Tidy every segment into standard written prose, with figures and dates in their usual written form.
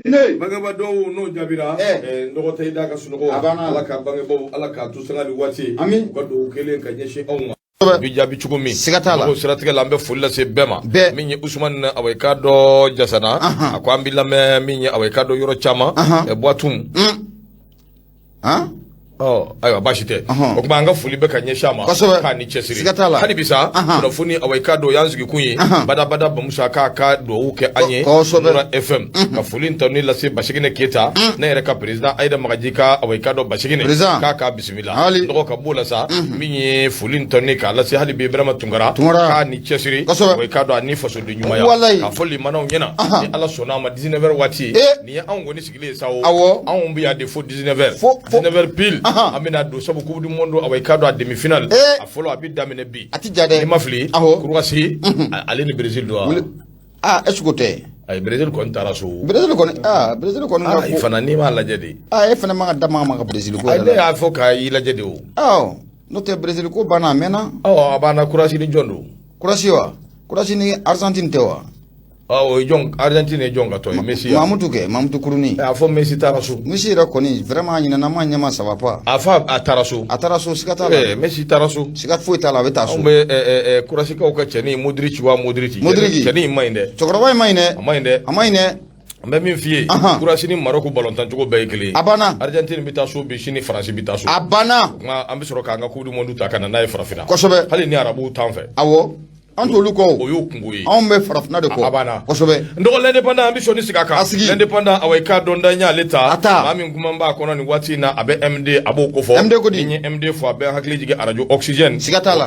Bagaba do no jabira ndo tay daga sunugo ala ka bange bo ala ka to sanga wati ko do kele ka nyeshi onwa bi jabi chugumi ko siratige lambe fulla se bema minye Usman away ka do jasana akwambi lame minye away ka do yoro chama e boatum Oh, ayo bashite. Okuma anga fuli beka nyeshama ka ni chesiri. Hani bisa no funi awaikado yanzugi kunyi bada bamusa ka do uke anye Nura FM. Ka fuli ntoni la se bashigine keta na yere ka president Aida Magajika awaikado bashigine ka bismillah. Ndoko ka bola sa minye fuli ntoni ka la se hali be brama tungara ka ni chesiri awaikado ani faso de nyuma ya. Ka fuli mana nyena ni ala sona ma 19h wati ni ango ni sigile sawo ango bi ya defo 19h pile amina do sabu coupe du monde awaikado a demi finale a follow abi damene bi atijade ni mafli kurwasi ale ni Brazil do est-ce que ay Brazil kon taraso Brazil kon ay fana ni ma la jedi e fana ma dama ma Brazil ko ay a foka yi la jedi o no te Brazil ko bana mena abana kurasi ni jondo kurasi ni Argentine tewa jong Argentine jonga to Messi Mamutu kuruni fo Messi taraso Messi ra koni vraiment nyina na manya ma ça va pas ataraso sikata Messi taraso sikat fo itala betaso ombe kurasi ka ka cheni Modric cheni mainde chokroba maine ambe min fiye kurasi ni Morocco ballon tan jogo be kele abana Argentine bitaso be shini France bitaso abana ambe soro ka nga kudu mondu ta kana na farafina kosobe hali ni arabu tanfe awo Antolu ko oyo kungoyi ambe farafna de ko abana kosobe ndo l'indépendant ambition ni sikaka l'indépendant awaika donda nya leta mami ngumamba kono ni wati na abe MD abo kofo ni MD fo abe hakli jige arajo oxygène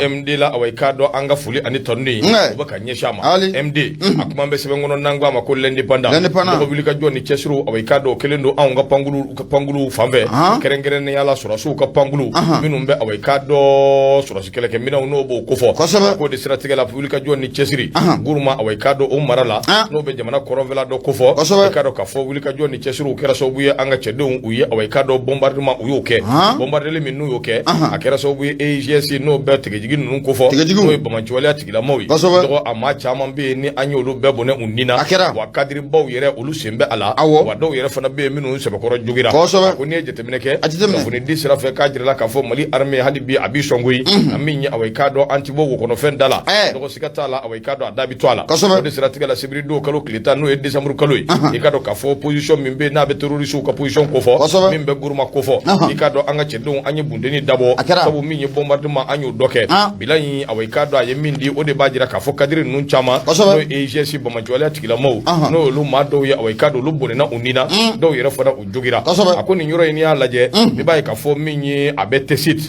MD la awaika do anga fuli ani tonni baka nyeshama MD akumambe sebe ngono nangwa ma ko l'indépendant ko bilika joni chesru awaika do kelendo anga pangulu fambe kerengere ne yala surasu ka pangulu minumbe awaika do surasu keleke mina no bo kofo ko de stratégie la ka joni chesiri guruma awaikado umarala no be jamana korovela do kofo awaikado ka fo wulika joni chesiru kera so buye anga chedun uye awaikado bombardement uyoke bombardele minu yoke akera so buye AGC no be tegejigi nun kofo no bamanchi wala tigila mowi do ama chama be ni anyolu be bone unina wa kadri baw yere ulu sembe ala wa do yere fana be minu sebe koro jogira ko ne jetemineke fo ni disra fe kadri la ka fo mali armée hadi bi abi songui aminye awaikado antibo ko no fendala sikata la awaikado adabi twala de siratika la sibiri do kalo klita no e décembre kalo ikado ka fo position mimbe na be terroriste ka position ko fo mimbe guruma ko fo ikado anga chedon anyi bundeni dabo sabu minye bombardement anyu doke bilayi awaikado aye mindi o de bajira ka fo kadiri nun chama no AGC bamanjwala tikila mo no lu mado ya awaikado lu bonena unina do yere fona ujugira akoni nyoro ni alaje be bay ka fo minye abetesit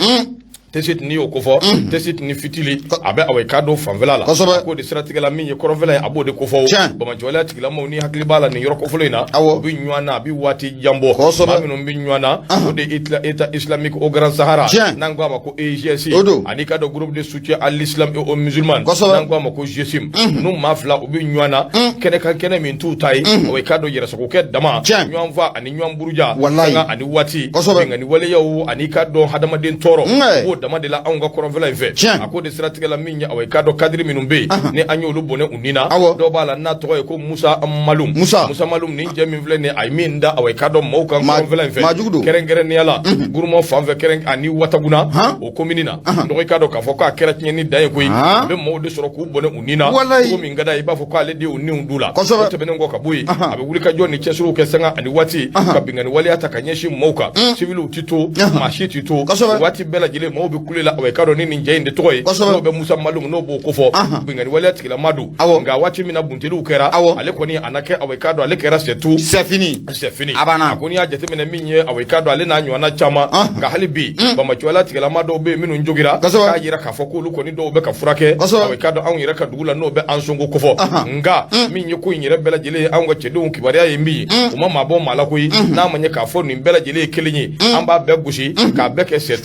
tesit ni okofo tesit ni fitili abe awaikado fanvela la ko de stratégie la minye korovela abo de kofo bama jola tigila mo ni hakli bala ni yoro kofo lena bi nywana bi wati jambo mamino bi nywana o de état islamique au grand sahara nangwa mako AGC anika do groupe de soutien à l'islam et aux musulmans nangwa mako GSIM no mafla o bi nywana kene min tutai awaikado yera soko ke dama nyanva ani nyamburuja nga ani wati nga ni wale yawo anika do hadama den toro dama de la anga korovela ife ako de stratégie la minya awaikado kadri minumbe ne anyolu bone unina do bala na to ko Musa Malum ni jemi vle ne ay minda awaikado mauka korovela ife kerengere ne yala guruma fanve kereng ani wataguna o kominina do kado ka foka keretnya ni daye ko be mo de soro ko bone unina ko mingada iba foka ale de uni undula to benen go ka boyi abe wulika joni chesuru ke sanga ani wati ka bingani wali atakanyeshi mauka civilu tito mashi tito wati bela jile mo be kulela awaikado nini njainde toy no be Musa Malum no bo kofo bingani wala tikila madu nga wachi mina buntelu ukera ale koni anake awaikado ale kera c'est fini abana koni ajete mena minye awaikado ale na anywana chama nga halibi bama chwala tikila madu be minu njogira ka yira ka foko lu koni do be ka furake awaikado an yira ka dugula no be ansongo kofo nga minye ko nyira bela jele anga chedu kibariya yembi uma mabo malakoi na manye ka fo ni bela jele kelinyi amba be gushi ka be ke c'est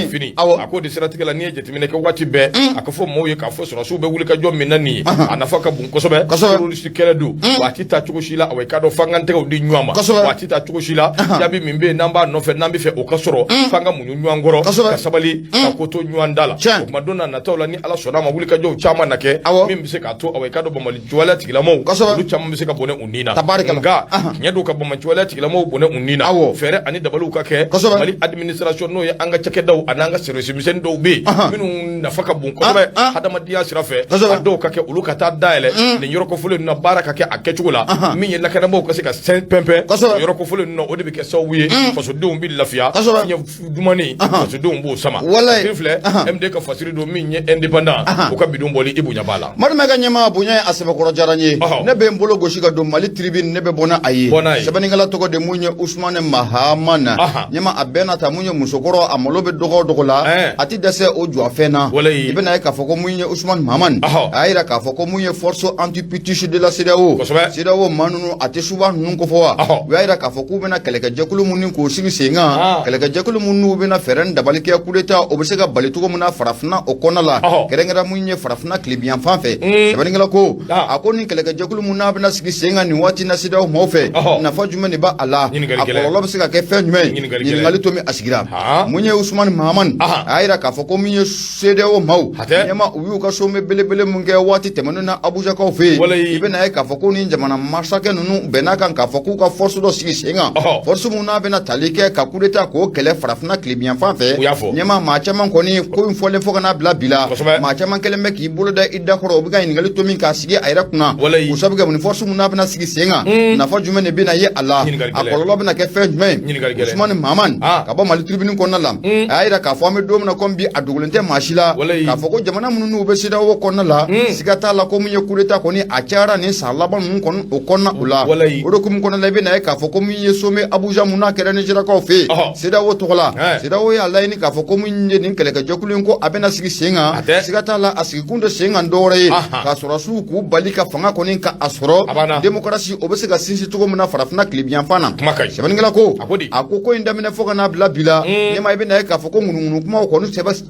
fini a ko de siratigɛ la ni ye jateminɛ kɛ waati bɛɛ a ka fɔ maaw ye k'a fɔ sɔrɔsiw bɛ wuli ka jɔ min na nin ye a nafa ka bon kosɛbɛ terroriste kɛlɛ don waati ta cogo si la a ka dɔn f'an k'an tɛgɛw di ɲɔgɔn ma waati ta cogo si la jaabi min bɛ yen n'an b'a nɔfɛ n'an bɛ fɛ o ka sɔrɔ f'an ka muɲu ɲɔgɔn kɔrɔ ka sabali ka ko to ɲɔgɔn da la o tuma don na nataw la ni Ala sɔnna ma wuli ka jɔw caman na kɛ min bɛ se k'a to a ka dɔn bamalijuwaleya tigilamaw olu caman bɛ se ka bɔnɛ u ni na nka tiɲɛ don ka bamalijuwaleya tigilamaw bɔnɛ u ni na fɛɛrɛ ani dabaliw ka kɛ Mali administration n'o ye an ka cakɛdaw ani an ka service misɛnnin dɔw bɛ yen minnu nafa ka bon kosɛbɛ hadamadenya sira fɛ a dɔw ka kɛ olu ka taa dayɛlɛ nin yɔrɔ kɔfɔlen ninnu na baara ka kɛ a kɛcogo la min ye lakanabaaw ka se ka sɛn pɛnpɛn yɔrɔ kɔfɔlen ninnu na o de bɛ kɛ sababu ye fasodenw bɛ lafiya fiɲɛ dumani fasodenw b'o sama min filɛ MD ka fasiri don min ye indépendant o ka bidon bɔli i bonya b'a la Marimɛ ka ɲɛmaa bonya ye a sɛbɛkɔrɔ diyara n ye ne bɛ n bolo gosi ka don Mali tribune ne bɛ bɔ n'a ye sɛbɛnnikɛla tɔgɔ de mun ye Usumane Mahamana ɲɛma a bɛɛ na ta mun ye musokɔrɔ a malo bɛ dɔgɔ o dɔgɔ la a ti dɛsɛ o jɔfɛn na i bɛna ye k'a fɔ ko mun ye Usumane Mahamane a y'a jira k'a fɔ ko mun ye force anti-putsch de la CEDEAO CEDEAO maa ninnu a tɛ suba ninnu kofɔ wa u y'a jira k'a fɔ k'u bɛna kɛlɛkɛjɛkulu minnu k'o sigi sen kan kɛlɛkɛjɛkulu minnu bɛna fɛɛrɛ dabali kɛ coup d'état o bɛ se ka bali cogo min na farafinna o kɔnɔna la kɛrɛnkɛrɛn mun ye farafinna tilebiyan fan fɛ sɛbɛnnikɛla ko a ko nin kɛlɛkɛjɛkulu minnu n'a bɛna sigi sen kan nin waati na CEDEAO maaw fɛ nafa jumɛn de b'a a la a kɔlɔlɔ bɛ se ka kɛ fɛn jumɛn ye ɲininkali to min a sigira mun ye Usumane Mahamane a y'a jira k'a fɔ ko min ye CEDEAO maaw ɲɛma u y'u ka sommet belebele mun kɛ waati tɛmɛnen na Abujakaw fɛ yen i bɛna ye k'a fɔ ko nin jamana masakɛ ninnu bɛn'a kan k'a fɔ k'u ka force dɔ sigi sen kan force mun n'a bɛna tali kɛ ka coup d'état k'o kɛlɛ farafinna tilebiyan fan fɛ ɲɛma maa caman kɔni ko in fɔlen fɔ ka n'a bila bi la maa caman kɛlen bɛ k'i bolo da i da kɔrɔ o bɛ ka ɲininkali to min k'a sigi a yɛrɛ kunna o sabu kɛ nin force mun n'a bɛna sigi sen kan nafa jumɛn de bɛna ye a la a kɔlɔlɔ bɛna kɛ fɛn jumɛn ye Usumane Mahamane ka bɔ Mali tribune kɔnɔna la a y'a jira k'a fɔ an bɛ don min na komi bi a dogolen tɛ maa si la k'a fɔ ko jamana minnu n'u bɛ CEDEAO kɔnɔna la siga t'a la ko mun ye coup d'état kɔni a cayara nin san laban ninnu kɔni o kɔnɔna o la o de kumu kɔnɔna la i bɛna ye k'a fɔ ko mun ye sommet Abuja mun n'a kɛra Nizerakaw fɛ yen CEDEAO tɔgɔ la CEDEAO y'a laɲini k'a fɔ ko mun ye nin kɛlɛkɛjɛkulu in ko a bɛna sigi sen kan siga t'a la a sigikun tɛ sen kan dɔwɛrɛ ye k'a sɔrɔ su k'u bali ka fanga kɔni ka a sɔrɔ démocratie o bɛ se ka sinsin cogo min na farafinna tilebiyan fan na sɛbɛnnikɛla ko a ko in daminɛ fɔ ka n'a bila bi la ɲɛma i bɛna ye k'a fɔ ko ŋunuŋunu kumaw kɔni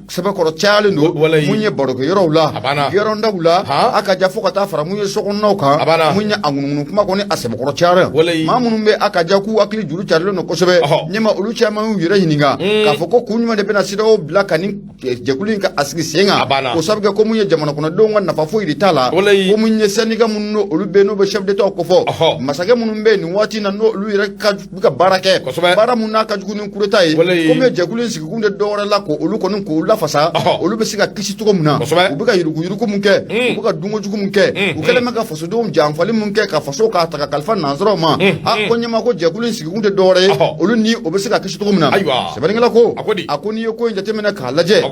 sɛbɛkɔrɔ cayalen don mun ye barokɛyɔrɔw la yɔrɔndaw la a ka ja fɔ ka taa fara mun ye sokɔnɔnaw kan mun ye a ŋunuŋunu kuma kɔni a sɛbɛkɔrɔ cayara maa minnu bɛ a ka ja k'u hakili juru carilen don kosɛbɛ ɲɛma olu caman y'u yɛrɛ ɲininka k'a fɔ ko kun jumɛn de bɛna CEDEAO bila ka nin jɛkulu in ka a sigi sen kan o sabu kɛ ko mun ye jamana kɔnɔdenw ka nafa foyi de t'a la ko mun ye syndicat minnu olu bɛ n'o bɛ chef d'état kofɔ masakɛ minnu bɛ nin waati na n'olu yɛrɛ ka baara kɛ baara mun n'a ka jugu ni coup d'état ye komi jɛkulu in sigikun de dɔwɛrɛ la ko olu kɔni k'u lafasa olu bɛ se ka kisi cogo min na u bɛ ka yuruguyurugu mun kɛ u bɛ ka dunkojugu mun kɛ u kɛlen bɛ ka fasodenw janfali mun kɛ ka faso k'a ta ka kalifa nanzaraw ma ko ɲɛma ko jɛkulu in sigikun de dɔwɛrɛ ye olu ni o bɛ se ka kisi cogo min na sɛbɛnnikɛla ko a ko n'i ye ko in jateminɛ k'a lajɛ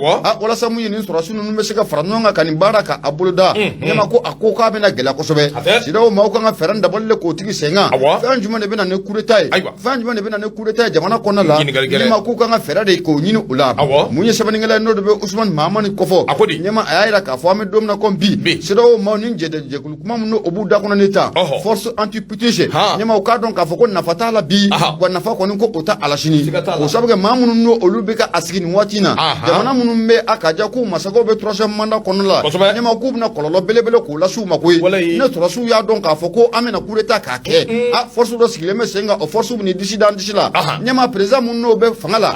walasa mun ye nin sɔrɔsi ninnu bɛ se ka fara ɲɔgɔn kan ka nin baara k'a boloda ɲɛma ko a ko k'a bɛna gɛlɛya kosɛbɛ CEDEAO maaw kan ka fɛɛrɛ dabali k'o tigi sen kan fɛn jumɛn de bɛna ni coup d'état ye fɛn jumɛn de bɛna ni coup d'état ye jamana kɔnɔna la ɲɛma k'u kan ka fɛɛrɛ de k'o ɲini u la mun ye sɛbɛnnikɛla ye n'o de bɛ Usumane Mahamane kɔfɔ ɲɛma a y'a jira k'a fɔ an bɛ don min na komi bi CEDEAO maaw ni jɛkulu kuma min o b'u da kɔnɔ ne ta force anti-putsch ɲɛma u k'a dɔn k'a fɔ ko nafa t'a la bi wa nafa kɔni ko o ta a la sini o sabu kɛ maa minnu n'o olu bɛ ka a sigi nin waati in na jamana minnu bɛ a ka ja k'u masakɛw bɛ troisième mandat kɔnɔna la ɲɛma k'u bɛna kɔlɔlɔ belebele k'u lase u ma koyi ne sɔrɔsiw y'a dɔn k'a fɔ ko an bɛna coup d'état k'a kɛ force dɔ sigilen bɛ sen kan o force bɛ nin disi da an disi la ɲɛma président minnu n'o bɛ fanga la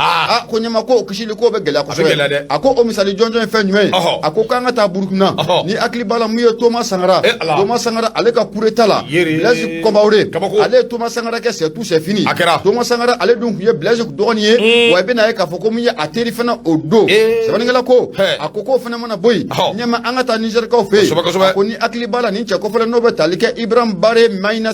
ko ɲɛma ko o kisili ko bɛ gɛlɛya kosɛbɛ a ko o misali jɔnjɔn ye fɛn jumɛn ye a ko k'an ka taa Burukina ni hakili b'a la mun ye Thomas Sankara ale ka coup d'état la Blaise Compaoré ale ye Thomas Sankara kɛ c'est tout c'est fini Thomas Sankara ale dun tun ye Blaise dɔgɔnin ye wa i bɛna ye k'a fɔ ko mun ye a teri fana o don sɛbɛnnikɛla ko a ko k'o fana mana bɔ yen ɲɛma an ka taa Nizerikaw fɛ yen a ko ni hakili b'a la nin cɛ kɔfɛlen n'o bɛ tali kɛ Ibrahim Bare Maïna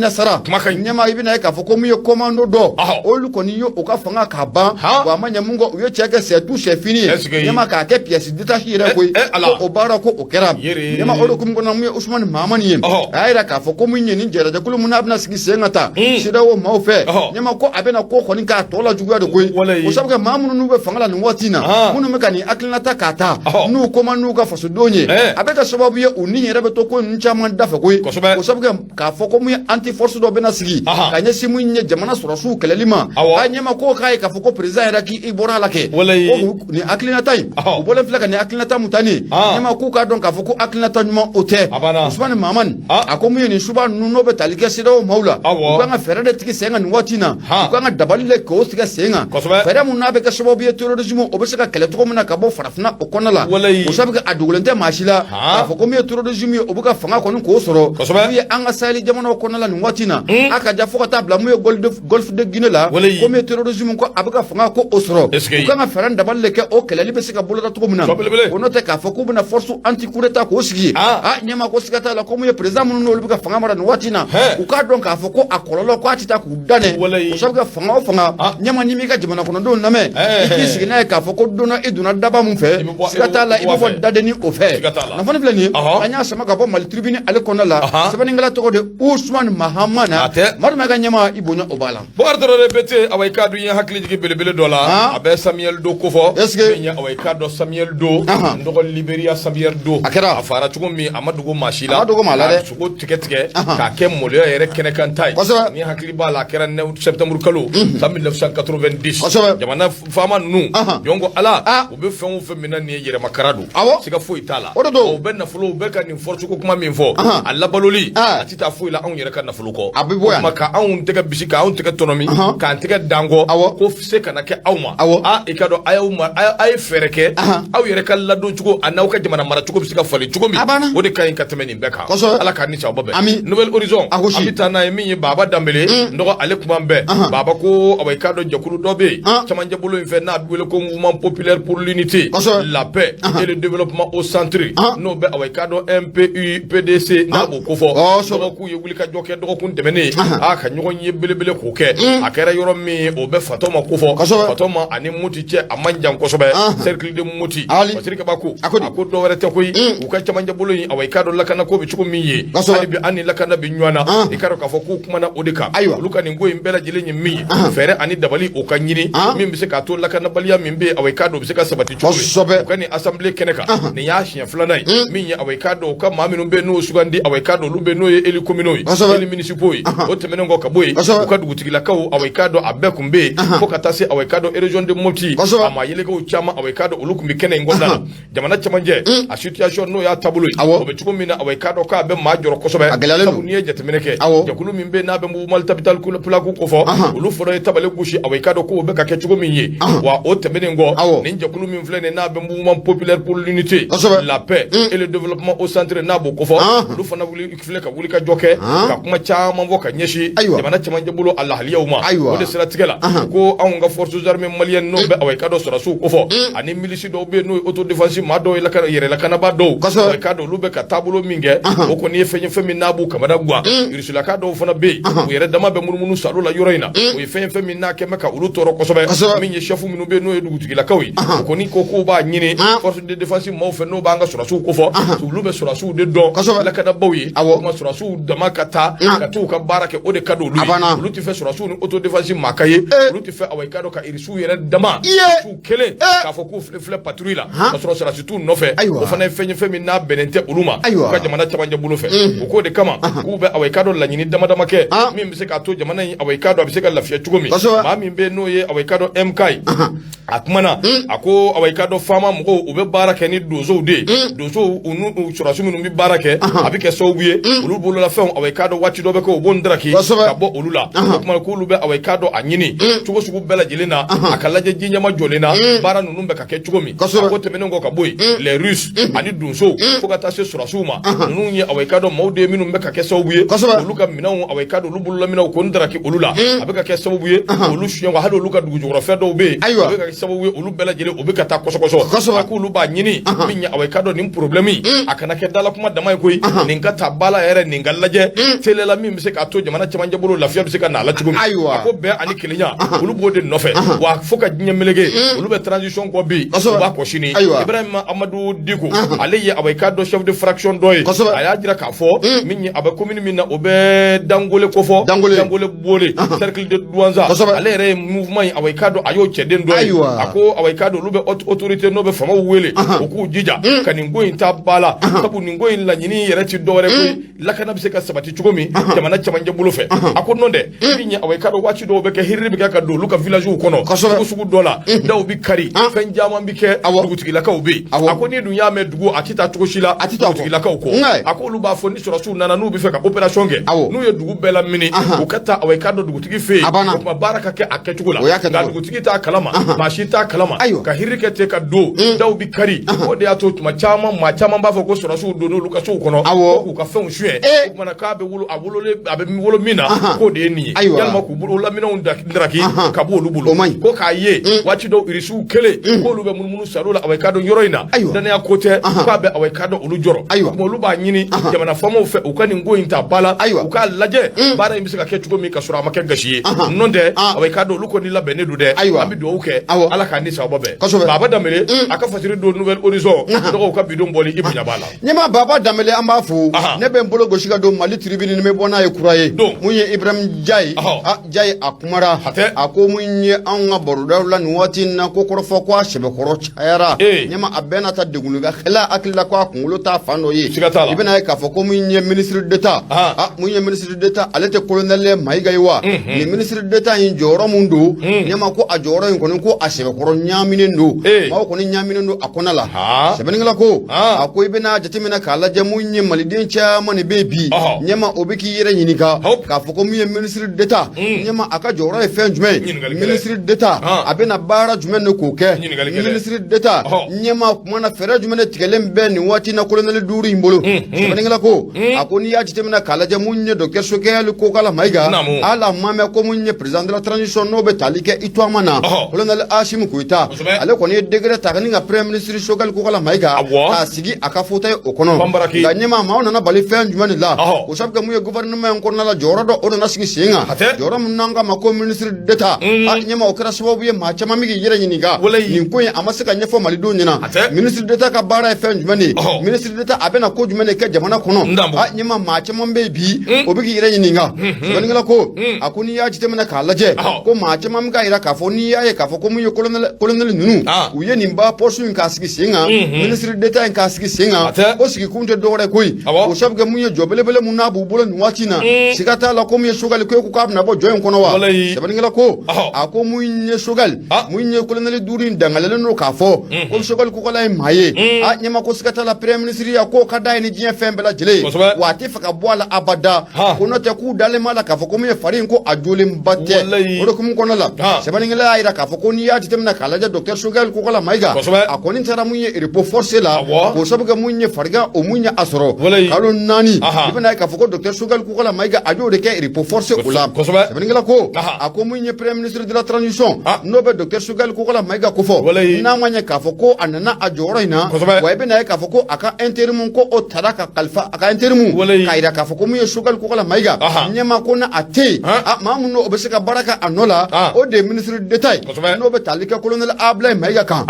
Sara ɲɛma i bɛna ye k'a fɔ ko mun ye commando dɔ olu kɔni ye o ka fanga k'a ban wa a ma ɲɛ mun kɔ u ye cɛ kɛ c'est tout c'est fini ye ɲɛma k'a kɛ pièce détachée yɛrɛ koyi ko o baara ko o kɛra ɲɛma o de kun kɔnɔ mun ye Usumane Mahamane ye a y'a jira k'a fɔ ko mun ye nin jɛrɛjɛkulu mun n'a bɛna sigi sen ka taa CEDEAO maaw fɛ ɲɛma ko a bɛna ko kɔni k'a tɔ la juguya de koyi o sabu kɛ maa minnu n'u bɛ fanga la nin waati in na minnu bɛ ka nin hakilinata k'a ta n'u koma n'u ka fasodenw ye a bɛ kɛ sababu ye u ni yɛrɛ bɛ to ko ninnu caman da fɛ koyi o sabu kɛ k'a fɔ ko mun ye anti force dɔ bɛna sigi ka ɲɛsin mun ye jamana sɔrɔsiw kɛlɛli ma a ɲɛma ko k'a ye k'a fɔ ko président yɛrɛ ki ibora la ke wallahi ni aklinata yi o bolen fila ka ni aklinata mutani nyama ku ka don ka fo ko aklinata nyuma ote Usman Maman akomu ni suba nuno be talike sido maula ko nga fere de tiki senga ni watina ko nga dabalile ko siga senga fere mun na be ka sobo bi terrorisme o be sika kele to ko na ka bo farafna o konala o sabe ka adugulente mashila fo ko mi terrorisme o buka fanga ko ko soro bi anga sali jamono ko konala ni watina aka ja fo ka tabla mu golf de Guinée la ko mi terrorisme ko abuka fanga ko osoro ko nga fere dabalile ke o kele libe sika bolo da to muna ko no te ka fo ko na force anti coup d'état ko sigi nyama ko sika ta la ko mu president mun no libuka fanga mara ni watina u ka don ka fo ko akololo ko atita ku dane o sabe ka fanga o fanga nyama ni mi ka jamana kono don name iki sigina ka fo ko dona iduna daba mun fe sika ta la ibo dade ni o fe na fani flani anya sama ka bo mal tribune ale kono la sabani ngala to de Usman Mahamana mar ma ga nyama ibonya obala bo ardoro repete away kadu yin hakli jigi belebele dola abe Samuel Do ko fo nya away kadu Samuel Do ndogol Liberia Samuel Do afara tugo mi amadugo mashila suko tike ka ke mole yere kene kan tay ni hakli bala kera ne septembre kalo 1990 jamana fama nu yongo ala o be fen fe mina ni yere makarado siga fo itala o be na fulo be kan ni fortu ko kuma min fo alla baloli atita fo ila on yere kan na fulo ko maka on tega bisika on tega tonomi kan tega dango ko se kana ke awma ikado ayuma ay fereke aw yere kan la don chugo anaw ka jamana mara chugo bisika fali chugo mi o de kan katemeni beka ala kan ni chawo be nouvelle horizon abita na mi baba dambele ndo ale kuma be baba ko away kado jakulu dobe chamanje bolo fe na biwele ko mouvement populaire pour l'unité la paix et le développement au centre no be away kado MPU PDC na bo ko fo so ku yewuli ka joke do ko ndemene aka nyogon yebelebele ko ke akera yoro mi o be fatoma ko fo fatoma ani muti che amanjan ko so be cercle de muti wasirika bako ako do wara te koy u ka chamanje bolo yi away kado lakana ko be chuko mi yi bi ani lakana bi nywana ikaro ka fo ku kuma na odika luka ni ngoy mbela jile nyi mi fere ani dabali o ka nyini mi bi se ka to lakana baliya mi be away kado bi se ka sabati chuko ko ni assembly keneka ni ya hia flanai mi yi away kado ka maminu be no sugandi away kado lu be no ye eli kominoi eli municipal o temene ngo ka boy o ka dugutigila ka away kado abekumbe ko kata se away kado region de moti ama yele ko chama away kado ulukumbi kene ngonda jamana chamanje a situation no ya tabuloi o be chuko mi na away kado ka be ma joro ko sobe sabu ni je temene ke jakulu mi be na be mu mal capital ku pula ku ko fo ulu foro tabale gushi away kado ko be ka ke chuko mi yi wa o temene ngo ni jakulu mi flene na be mouvement populaire pour l'unité la paix et le développement au centre na bo ko fo ulu fona wuli ikfle ka wuli ka joke ka kuma chama mbo ka nyeshi jamana chamanje bulo Allah al yawma o de sira tigala ko an ga forces armées maliennes no be away kado sora su ko fo ani milici do be no auto défense ma do la ka yere la kana ba do away kado lu be ka tabulo minge o ko ni fenye femi na bu kamada gwa irisula ka do fona be o yere dama be murmunu salu la yoroina o fenye femi na ke meka ulu toro ko sobe min ye chefu minu be no edu tigila kawi ko ni ko ko ba nyine force de défense mo fe no ba nga sora su ko fo su lu be sora su de do la kana bawi ma sora su dama kata ka tu ka barake o de kado lu ti fe sora su ni auto défense makaye lu ti fe away kado ka irisu yere dama su kele ka fo ku fle patrouille la sora su tu no fe o fana fenye femi na benente uluma ka jamana tabanje bulu fe ko de kama ku be away kado la nyini dama dama ke mi bi se ka to jamana yi away kado bi se ka lafiya chugumi ma mi be no ye away kado MK akmana ako away kado fama mko ube barake ni dozo unu sora su mi barake abike so wiye ulu bulu la fe away kado wati do be ko bondraki ka bo ulula kuma ko ulu be away kado anyini chugo sugu bela jilina akalaje jinya ma jolina bara nunu be ka ke chugumi ko temene ngo ka boy les russes ani dozo fo ka ta se sora su ma nunu ye away kado mawde minu be ka ke so wiye ulu ka minaw away kado ulu bulu la minaw ko ndraki ulula abika ke so wiye ulu shuwa hado ulu ka dugu jogro fe do be abika ke so wiye ulu bela jile obika ta koso akulu ba nyini minya away kado nim problemi akana ke dala kuma dama koy ninga tabala yere ninga laje telela mi se ka to jamana chamanje bolo lafiya se ka na la chugum ko be ani kilinya ulu bode nofe wa foka nyemelege ulu be transition ko bi ba ko shini Ibrahim Amadou Diko aliye away kado chef de fraction doy aya jira ka fo minya aba commune minna obe dangole ko fo dangole bole cercle de douanza ale re mouvement away kado ayo cheden doy ako awekado lube autorité no be fama wele oku jija kaningo inta bala sabu ningo in la nyini yere ci dore ko lakana bise ka sabati chugomi jamana chamanje bulufe ako nonde binya awekado wachi do be ke hirri be ka do luka village u kono ko sugu dola daw bi kari fen jama bi ke dugutigi la ka ubi ako ni dunya me dugu atita tukoshila dugutigi la ka ko ako lu ba foni sura su nana nu bi fe ka operation ge nu ye dugu bela mini ukata awekado dugutigi fe ko baraka ke aketugula ga dugutigi ta kalama mashi ta kalama ka hirri ke te ka do daw bi kari o de ato ma chama ba fo ko sura su do no luka su kono ko ka fen shue ko mana ka be wulu awulole abe mi wolo mina ko de ni yalma ku bulu la mina unda ndraki ka bulu bulu ko ka ye wachi do irisu kele ko lu be munmunu salula awekado yoroina dana ya kote ka be awekado ulu joro mo lu ba nyini jamana famo fe ukani ngo inta bala uka laje bara imbisika ke chugo mi ka sura make gashi nonde awekado lu ko ni la benedu de abi do uke ala ka ni sa bobe baba damele aka fatiri do nouvelle horizon do ka bidon boli ibunya bala nyema baba damele amba fu ne be mbolo goshika do mali tribune ni me bona ye kuraye munye Ibrahim Jai Jai akumara ako munye anga boruda la nuwati na kokorofo kwa shebe koro chayara nyema abena ta degunuga khela akilla kwa kungulo ta fano ye ibena ka foko munye ministre d'etat munye ministre d'etat alete colonel maiga yiwa ni ministre d'etat yin joro mundu nyema ko ajoro yin kono ko ashebe koro nyamine ndo ma ko ni nyamine ndo akona la shebe ngala ko ako ibena jatimina kala jamunye malidin cha mani bebi nyema obiki yere yinika ka foko munye ministre d'etat nyema aka joro e fen jume ministre d'etat abena bara jume no koke ministre d'etat nyema kumana fere jume ne tigelem be ni wati na colonel duru imbolo ngala ko akoni ya jitemna kala jamunye docteur Sokel ko kala maiga ala mame ko munye president de la transition no be talike itwamana colonel Ashim Kuita ale ko ni degré takani nga premier ministre Sokel ko kala maiga asigi akafota okono ganyema mauna na bali fen jume ne la ko sabga muye gouvernement ko na la joro do ona sigi singa joro munanga mako ministre d'etat nyema okra sababu ye ma chama migi yere nyiniga ni ko amasika nyefo malido nyina ministre d'etat ka bara fen jumani ministre d'etat abena ko jumani ke jamana kono nyema ma chama mbebi obigi yere nyiniga ngala ko akuni ya jitemena kalaje ko ma chama mga ira ka fo ni ya ka fo ko mu colonel nunu uye nimba posu nka sigi singa ministre d'etat nka sigi singa ko sigi kunte dore koi o shabga mu ye jobele bele munna bubulo nwatina sigata la ko mu ye sugal ko ka na bo joyen kono wa ngala ko ako mu nye sugal mu nye colonel durin dangalele no ka fo ko sugal ko la maye nyema ko sigata la premier ministre ya ko kada ni jien fembela jele wati faka boala abada ko no te ku dale mala ka fo ko mu ye farin ko ajole mbate o ko mu kono la ngala ayira ka fo ko ni ya titemna kala ja docteur sugal ko la maiga ako ni tara mu ye report force la ko sabuga mu nye farga o mu nye asro kalo nani ibna ka fo ko docteur sugal ko la maiga ajo de ke report force ula ngala ko ako mu nye premier ministre de la transition no be docteur Sugal ko la maiga ko fo na manya ka fo ko anana ajoro ina wa be na ka fo ko aka interim ko o taraka kalfa aka interim kaira ka fo ko mu Sugal ko la maiga nyema ko na ate mamu no obeseka baraka anola o de ministre d'etat no be talika colonel Ablaye maiga kan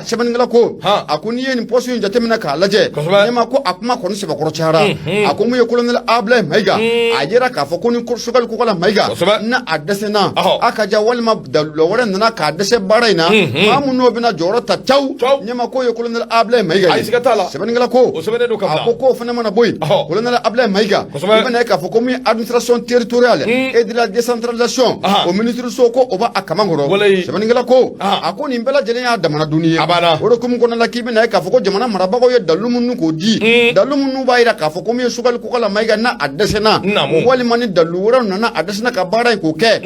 shaban ngala ko akuni yen posu yin jatemina ka laje nyema ko akuma ko ni se bakoro chara akumu ye colonel Ablaye maiga ajera ka fo ko ni Sugal ko la maiga na adesena akaja walma dallo waran na ka dase baraina mamu no bina joro ta taw nyema ko ye colonel Ablaye maiga ay sigatala seben ngala ko o seben do kamla ko fana mana boy colonel Ablaye maiga bina ka fo comme administration territoriale et de la décentralisation au ministre soko oba akamangoro seben ngala ko ako ni mbela jele ya damana duniya woro kum ko na la kibina ka fo ko jamana maraba ko ye dallu munnu ko di dallu munnu bayira ka fo comme Sugal ko la maiga na adesena wali mani dallu waran na adesena ka bara ko ke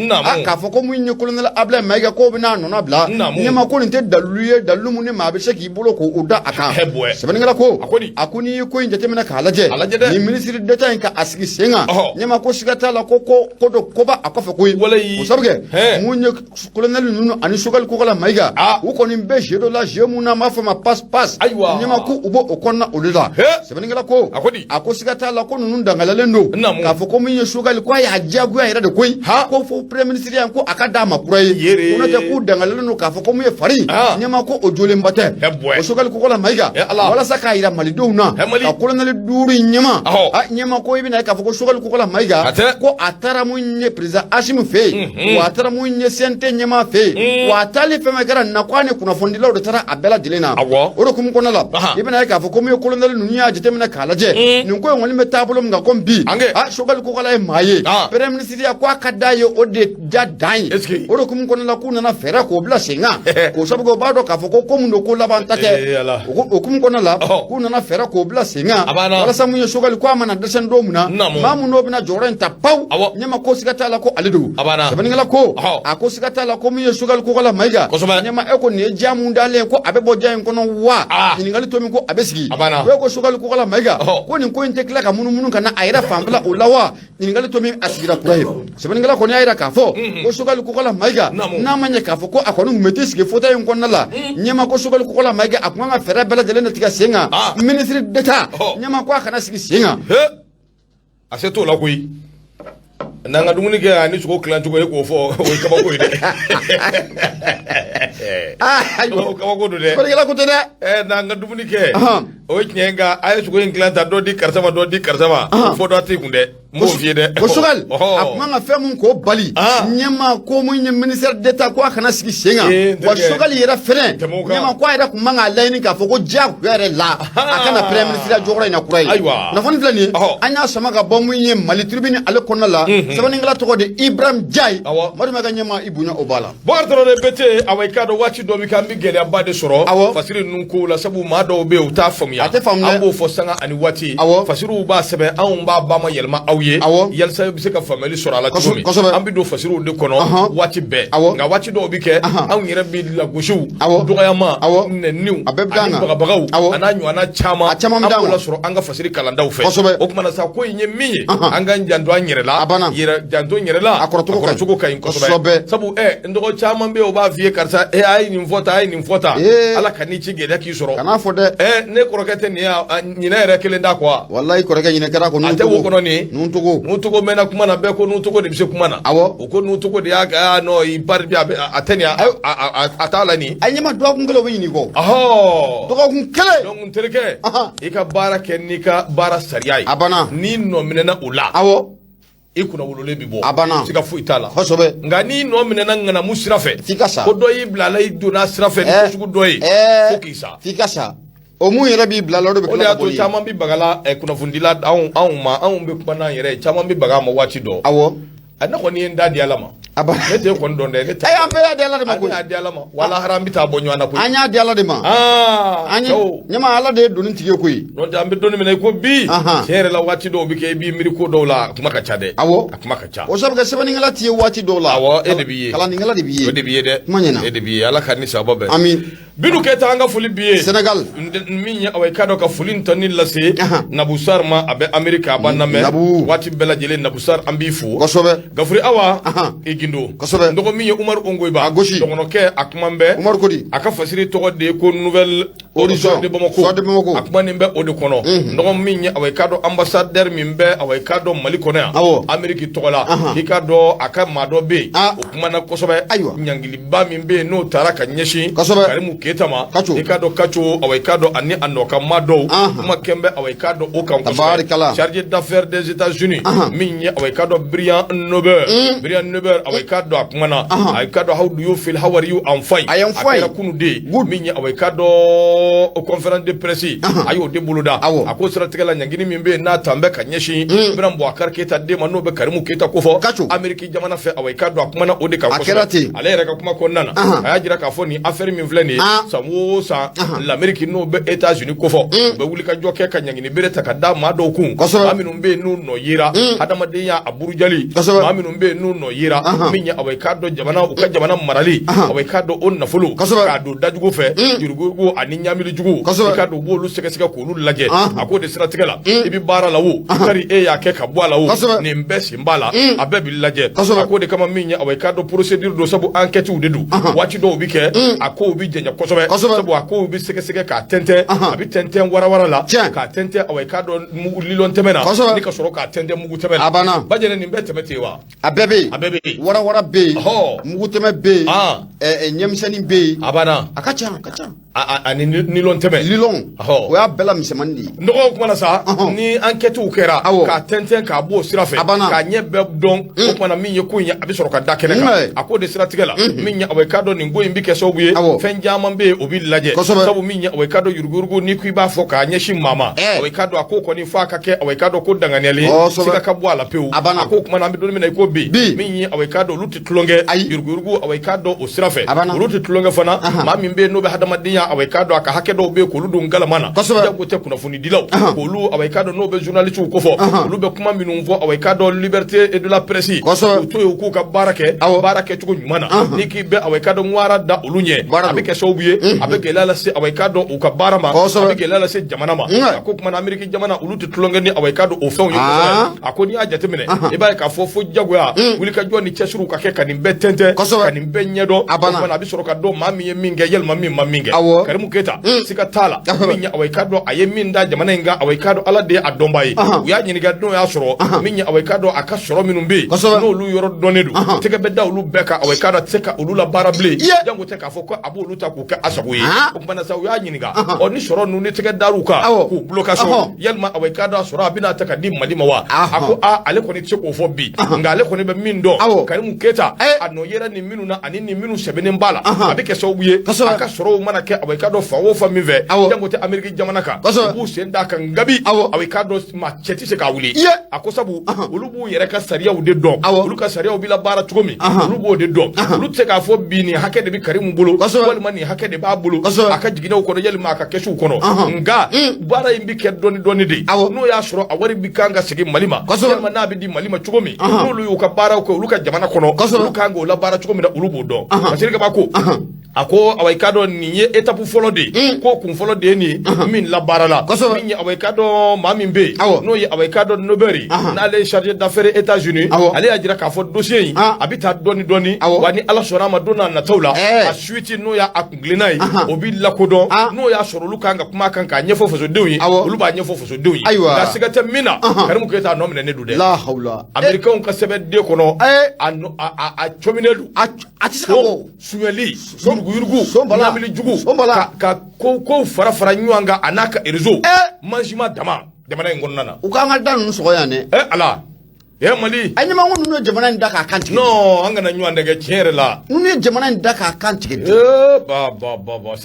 ka fo ko mu nye colonel Ablaye maiga ko bina no na bla nyema ko nte dalu mu ne ma be sheki bolo ko oda aka seben ngala ko akuni ko inje temena ka alaje ni ministre d'etat ka asigi senga nyema ko sigata la ko do ko ba akofe ko o sabge mu nye colonel nunu ani Sugal ko la maiga u ko ni be jedo la jemu na ma fa ma pass nyema ko ubo okonna odeda seben ngala ko ako sigata la ko nunu dangalale ndo ka fo ko mu nye Sugal ko ya jagu ya ira de ko fo premier ministre ya ko akada makuraye una te ku dangalale no ka fo ko mu ye fari nyama ko ojole mbate o Sugal ko la maiga wala saka ira malido na ka colonel duri nyama nyama ko ibina ka fo ko Sugal ko la maiga ko atara mu nye president Ashim fe ko atara mu nye sente nyama fe ko taali fɛn fɛn kɛra na ko a ni kunnafonidilaw de taara a bɛɛ lajɛlen na o de hukumu kɔnɔna la i bɛna ye k'a fɔ ko min ye colonel ninnu y'a jateminɛ k'a lajɛ nin ko in kɔni bɛ taabolo min kan ko bi Choguel Kokala ye maa ye premier ministre ya ko a ka d'a ye o de ja dan ye o de hukumu kɔnɔna la k'u nana fɛɛrɛ k'o bila sen kan k'o sababu kɛ o b'a dɔn k'a fɔ ko mun don ko laban ta tɛ o hukumu kɔnɔna la k'u nana fɛɛrɛ k'o bila sen kan walasa mun ye Choguel ko a mana dɛsɛ don min na maa mun n'o bɛna jɔyɔrɔ in ta pawu ɲɛma ko siga t'a la ko ale don sɛbɛnnikɛla ko a ko siga t'a la ko min ye Choguel Kokala Mayiga ɲɛma e ko nin ye ja mun dalen ko a bɛ bɔ ja in kɔnɔ wa ɲininkali to min ko a bɛ sigi o ko Choguel Kokala Mayiga ko nin ko in tɛ tila ka munumunu ka na a yɛrɛ fanfɛla o la wa ɲininkali to min a sigira kura ye sɛbɛnnikɛla kɔni y'a jira k'a fɔ ko Choguel Kokala Mayiga n'a ma ɲɛ k'a fɔ ko a kɔni tun bɛ t'i sigi fauteuil in kɔnɔna la ɲɛma ko Choguel Kokala Mayiga a tun kan ka fɛɛrɛ bɛɛ lajɛlen de tigɛ sen kan ministre d'État ɲɛma ko a kana sigi sen kan a se t'o la koyi n'an ka dumuni kɛ ani sogo tilan cogo ye k'o fɔ o ye kabako ye dɛ kabako don dɛ fɔlikɛla ko tɛ dɛ n'an ka dumuni kɛ o ye tiɲɛ nka a ye sogo in tilan ta dɔ di karisa ma dɔ di karisa ma fɔ dɔ t'i kun dɛ m'o f'i ye dɛ ko Choguel a tun kan ka fɛn mun k'o bali ɲɛma ko mun ye ministère d'État ko a kana sigi sen kan wa Choguel yɛrɛ fɛnɛ ɲɛma ko a yɛrɛ tun man k'a laɲini k'a fɔ ko diyagoya yɛrɛ la a kana premier ministre ya jɔyɔrɔ in na kura ye kunnafoni filɛ nin ye an y'a sama ka bɔ mun ye Mali tribune ale kɔnɔna la sɛbɛnnikɛla tɔgɔ de Ibrahim Jai Maduma ka ɲɛma i bonya o b'a la Bakari Traoré bete awa i k'a dɔn waati dɔ bi k'an bi gɛlɛyaba de sɔrɔ fasiri ninnu kow la sabu maa dɔw bɛ yen u t'a faamuya an b'o fɔ sanga ani waati fasiriw b'a sɛbɛn anw b'a ba ma yɛlɛma aw ye yalisa i bɛ se ka faamuyali sɔrɔ a la cogo min an bɛ don fasiriw de kɔnɔ waati bɛɛ nka waati dɔw bi kɛ anw yɛrɛ bi lagosiw dɔgɔyama nɛniw ani bagabagaw a n'a ɲɔgɔnna caman an b'o lasɔrɔ an ka fasiri kalandaw fɛ o kumana sa ko in ye min ye an k'an janto an yɛrɛ la janto n yɛrɛ la a kɔrɔcogo ka ɲi kosɛbɛ sabu n dɔgɔ caman bɛ yen o b'a f'i ye karisa a ye nin fɔ tan a ye nin fɔ tan ala ka n'i ci gɛlɛya k'i sɔrɔ kan'a fɔ dɛ ne kɔrɔkɛ tɛ nin ye ɲinɛ yɛrɛ kelen da quoi walahi kɔrɔkɛ ɲinɛ kɛra ko a tɛ wo kɔnɔ nin Nuntogo mɛnna kuma na bɛɛ ko Nuntogo de bɛ se kuma na o ko Nuntogo de y'a non i pari bi a tɛ nin a t'a la nin a ɲɛma dɔgɔkun kelen o bɛ ɲini kɔ dɔgɔkun kelen donc n terikɛ i ka baara kɛ n'i ka baara sariya ye a banna n'i nɔ minɛna o la i kunna wololen bi bɔ a banna siga foyi t'a la kosɛbɛ nka n'i nɔ minɛna ŋanamu sira fɛ f'i ka sa ko dɔ y'i bila a la i donna sira fɛ ni ko sugu dɔ ye fo k'i sa f'i ka sa o mun yɛrɛ b'i bila la o de bɛ tila ka boli o de y'a to caman bi bagala kunnafonidila anw ma anw bɛ kuma n'an yɛrɛ ye caman bi baga a ma waati dɔ ne kɔni ye n da di ala ma ne tɛ kɔni dɔn dɛ ne tɛ an bɛɛ y'a di ala de ma koyi an y'a di ala ma walahara an bɛ taa bɔ ɲɔgɔn na koyi an y'a di ala de ma an ye ɲɛma ala de ye donni tigi ye koyi n'o tɛ an bɛ donni minɛ i ko bi tiɲɛ yɛrɛ la waati dɔw bɛ kɛ i b'i miiri ko dɔw la a kuma ka ca dɛ a kuma ka ca o sabu kɛ sɛbɛnnikɛla t'i ye waati dɔw la e de b'i ye kalannikɛla de b'i ye o de b'i ye dɛ kuma ɲɛna e de b'i ye ala ka ni sababa bɛɛ ami Bintu Keyita an ka foli b'i ye Sénégal min ye aw ye k'a dɔn ka foli in tɔni lase Nabu Sar ma a bɛ Amérique a b'an lamɛn waati bɛɛ lajɛlen Nabu Sar an b'i fo kosɛbɛ Gafuri Awa i gindo kosɛbɛ dɔgɔ min ye Umaru Ongoyiba a gosi dɔgɔnɔkɛ a kuma bɛ Umaru Kodi a ka fasiri tɔgɔ de ye ko Nouvelle Horizon de Bamako a kuma nin bɛ o de kɔnɔ dɔgɔ min ye aw ye k'a dɔn ambassadeur min bɛ aw ye k'a dɔn Mali kɔnɔ yan Amérique tɔgɔ la k'i k'a dɔn a ka maa dɔ bɛ yen o kumana kosɛbɛ ɲangiliba min bɛ yen n'o taara ka ɲɛsin Karimu Keyita ma i k'a dɔn Kacho aw ye k'a dɔn ani a nɔkama dɔw kuma kɛn bɛ aw ye k'a dɔn o kan kosɛbɛ chargé d'affaires des États-Unis min ye aw ye k'a dɔn Brian Nober aw ye k'a dɔn a kuma na a ye k'a dɔn how do you feel how are you I'm fine a kɛra kunu de ye min ye aw ye k'a dɔn conférence de presse a y'o de boloda a ko siratigɛ la ɲangini min bɛ yen n'a tan bɛ ka ɲɛsin Ibrahim Boubacar Keyita den ma n'o bɛ Karimu Keyita ko fɔ Amérique jamana fɛ aw ye k'a dɔn a kuma na o de kan kosɛbɛ ale yɛrɛ ka kuma kɔnɔna na a y'a jira k'a fɔ nin affaire min filɛ nin ye san o san l'Amérique n'o bɛ États-Unis ko fɔ u bɛ wuli ka jɔ kɛ ka ɲangini bere ta ka da maa dɔw kun maa minnu bɛ yen n'u nɔ yera hadamadenya a burujali maa minnu bɛ yen n'u nɔ yera min ye aw ye k'a dɔn jamana u ka jamana marali aw ye k'a dɔn o nafolo k'a don dajugu fɛ jurugu ani ɲamilijugu i k'a dɔn u b'olu sɛgɛsɛgɛ k'olu lajɛ a k'o de siratigɛ la i bɛ baara la o kari e y'a kɛ ka bɔ a la o nin bɛɛ sen b'a la a bɛɛ b'i lajɛ a k'o de kama min ye aw ye k'a dɔn procédure don sabu enquêtes de don waati dɔw bi kɛ a kow bi jɛɲɛ kosɛbɛ sabu a kow bi sɛgɛsɛgɛ k'a tɛntɛn a bi tɛntɛn warawara la k'a tɛntɛn aw ye k'a dɔn mugu lilɔn tɛmɛ na ni ka sɔrɔ k'a tɛntɛn mugu tɛmɛ na a banna bajɛnɛ nin bɛɛ tɛmɛ ten wa a bɛɛ bɛ yen a bɛɛ bɛ yen warawara bɛ yen mugu tɛmɛ bɛ yen ɲɛmisɛnnin bɛ yen a banna a ka ca ani nilon tɛmɛ lilon o y'a bɛɛ la misɛmani de ye nɔgɔ kumana sa ni enquête kɛra ka tɛntɛn k'a b'o sira fɛ k'a ɲɛ bɛɛ dɔn o kumana min ye ko in ye a bɛ sɔrɔ ka da kɛnɛ kan a ko de siratigɛ la min ye a bɛ k'a dɔn nin ko in bɛ kɛ sababu ye fɛn caman bɛ yen o bɛ lajɛ sabu min ye a bɛ k'a dɔn yuruguyurugu ni ko i b'a fɔ k'a ɲɛsin maa ma a bɛ k'a dɔn a ko kɔni f'a ka kɛ a bɛ k'a dɔn ko danganiyali siga ka bɔ a la pewu a ko kumana an bɛ don min na i ko bi min ye a bɛ k'a dɔn olu tɛ tulonkɛ yuruguyurugu a bɛ k'a dɔn o sira fɛ olu tɛ tulonkɛ fana maa min bɛ yen n'o bɛ hadamadenya a bɛ k'a dɔn a ka hakɛ dɔw bɛ yen k'olu don galama na jago tɛ kunnafoni dilaw k'olu a bɛ k'a dɔn n'o bɛ journalistes kofɔ olu bɛ kuma minnu fɔ a bɛ k'a dɔn liberté de la presse k'u to yen k'u ka baara kɛ baara kɛcogo ɲuman na ni k'i bɛ a bɛ k'a dɔn ŋwara da olu ɲɛ a bɛ kɛ sababu ye a bɛ gɛlɛya lase a bɛ k'a dɔn u ka baara ma a bɛ gɛlɛya lase jamana ma a ko kumana Amérique jamana olu tɛ tulonkɛ ni a bɛ k'a dɔn o fɛnw ye a ko n'i y'a jateminɛ i b'a ye k'a fɔ fo jagoya wulikajɔ ni cɛsiriw ka kɛ ka nin bɛɛ tɛntɛn ka nin bɛɛ ɲɛdɔn a bɛ sɔrɔ ka dɔn maa min ye min kɛ yalima min ma min kɛ Karimu Keyita siga t'a la min ye a bɛ k'a dɔn a ye min da jamana in kan a bɛ k'a dɔn Ala de ye a dɔnbaa ye u y'a ɲininka n'o y'a sɔrɔ min ye a bɛ k'a dɔn a ka sɔrɔ minnu bɛ yen n'olu yɔrɔ dɔnnen don tɛgɛ bɛ da olu bɛɛ kan a bɛ k'a dɔn tɛ se ka olu la baara bilen jango tɛ k'a fɔ ko a b'olu ta k'u kɛ a sago ye o kumana sa u y'a ɲininka ni sɔrɔ ninnu ni tɛgɛ dar'u kan k'u blocation yalima a bɛ k'a dɔn a sɔrɔ a bɛna ta ka di Mali ma wa a ko ale kɔni tɛ se k'o fɔ bi nka ale kɔni bɛ min dɔn Karimu Keyita a nɔ yera nin minnu na ani nin minnu sɛbɛnnen b'a la a bɛ kɛ sababu ye a ka sɔrɔw mana kɛ a bɛ k'a dɔn fan o fan min fɛ jango tɛ Amérique jamana kan u b'u sen d'a kan nkabi a bɛ k'a dɔn maa cɛ tɛ se k'a wuli a ko sabu olu b'u yɛrɛ ka sariyaw de dɔn olu ka sariyaw bɛ labaara cogo min olu b'o de dɔn olu tɛ se k'a fɔ bi nin hakɛ de bɛ Karimu bolo walima nin hakɛ de b'a bolo a ka jiginɛw kɔnɔ yalima a ka kɛsuw kɔnɔ nka baara in bɛ kɛ dɔɔni dɔɔni de n'o y'a sɔrɔ a wari bɛ kan ka segin Mali ma yalima n'a bɛ di Mali ma cogo min n'olu y'u ka baaraw kɛ olu ka jamana kɔnɔ olu kan k'o labaara cogo min na olu b'o dɔn parce que kaba ko a ko a bɛ k'a dɔn nin ye étape fɔlɔ de ye ko kun fɔlɔ de ye nin min labaara la min ye a bɛ k'a dɔn maa min bɛ yen n'o ye a bɛ k'a dɔn Nobel n'ale ye chargé d'affaires États-Unis ale y'a jira k'a fɔ dossier in a bɛ taa dɔɔni dɔɔni wa ni Ala sɔnna a ma don n'a nataw la a suite n'o y'a kunkilenna ye o bɛ lakodɔn n'o y'a sɔrɔ olu kan ka kuma kan k'a ɲɛfɔ fasodenw ye olu b'a ɲɛfɔ fasodenw ye nka siga tɛ min na Karimu Keyita a nɔ minɛnen don dɛ Américains ka sɛbɛnden kɔnɔ a cɔminen don a tɛ se ka bɔ suɲɛli yuruguyurugu lamilijugu ka kow fara fara ɲɔgɔn kan a n'a ka réseau manjima dama jamana in kɔnɔna na u k'an ka da ninnu sɔgɔ yan dɛ Ala Mali a ɲɛma ko ninnu ye jamana in da k'a kan tigɛ non an kana ɲɔgɔn dɛgɛ tiɲɛ yɛrɛ la ninnu ye jamana in da k'a kan tigɛ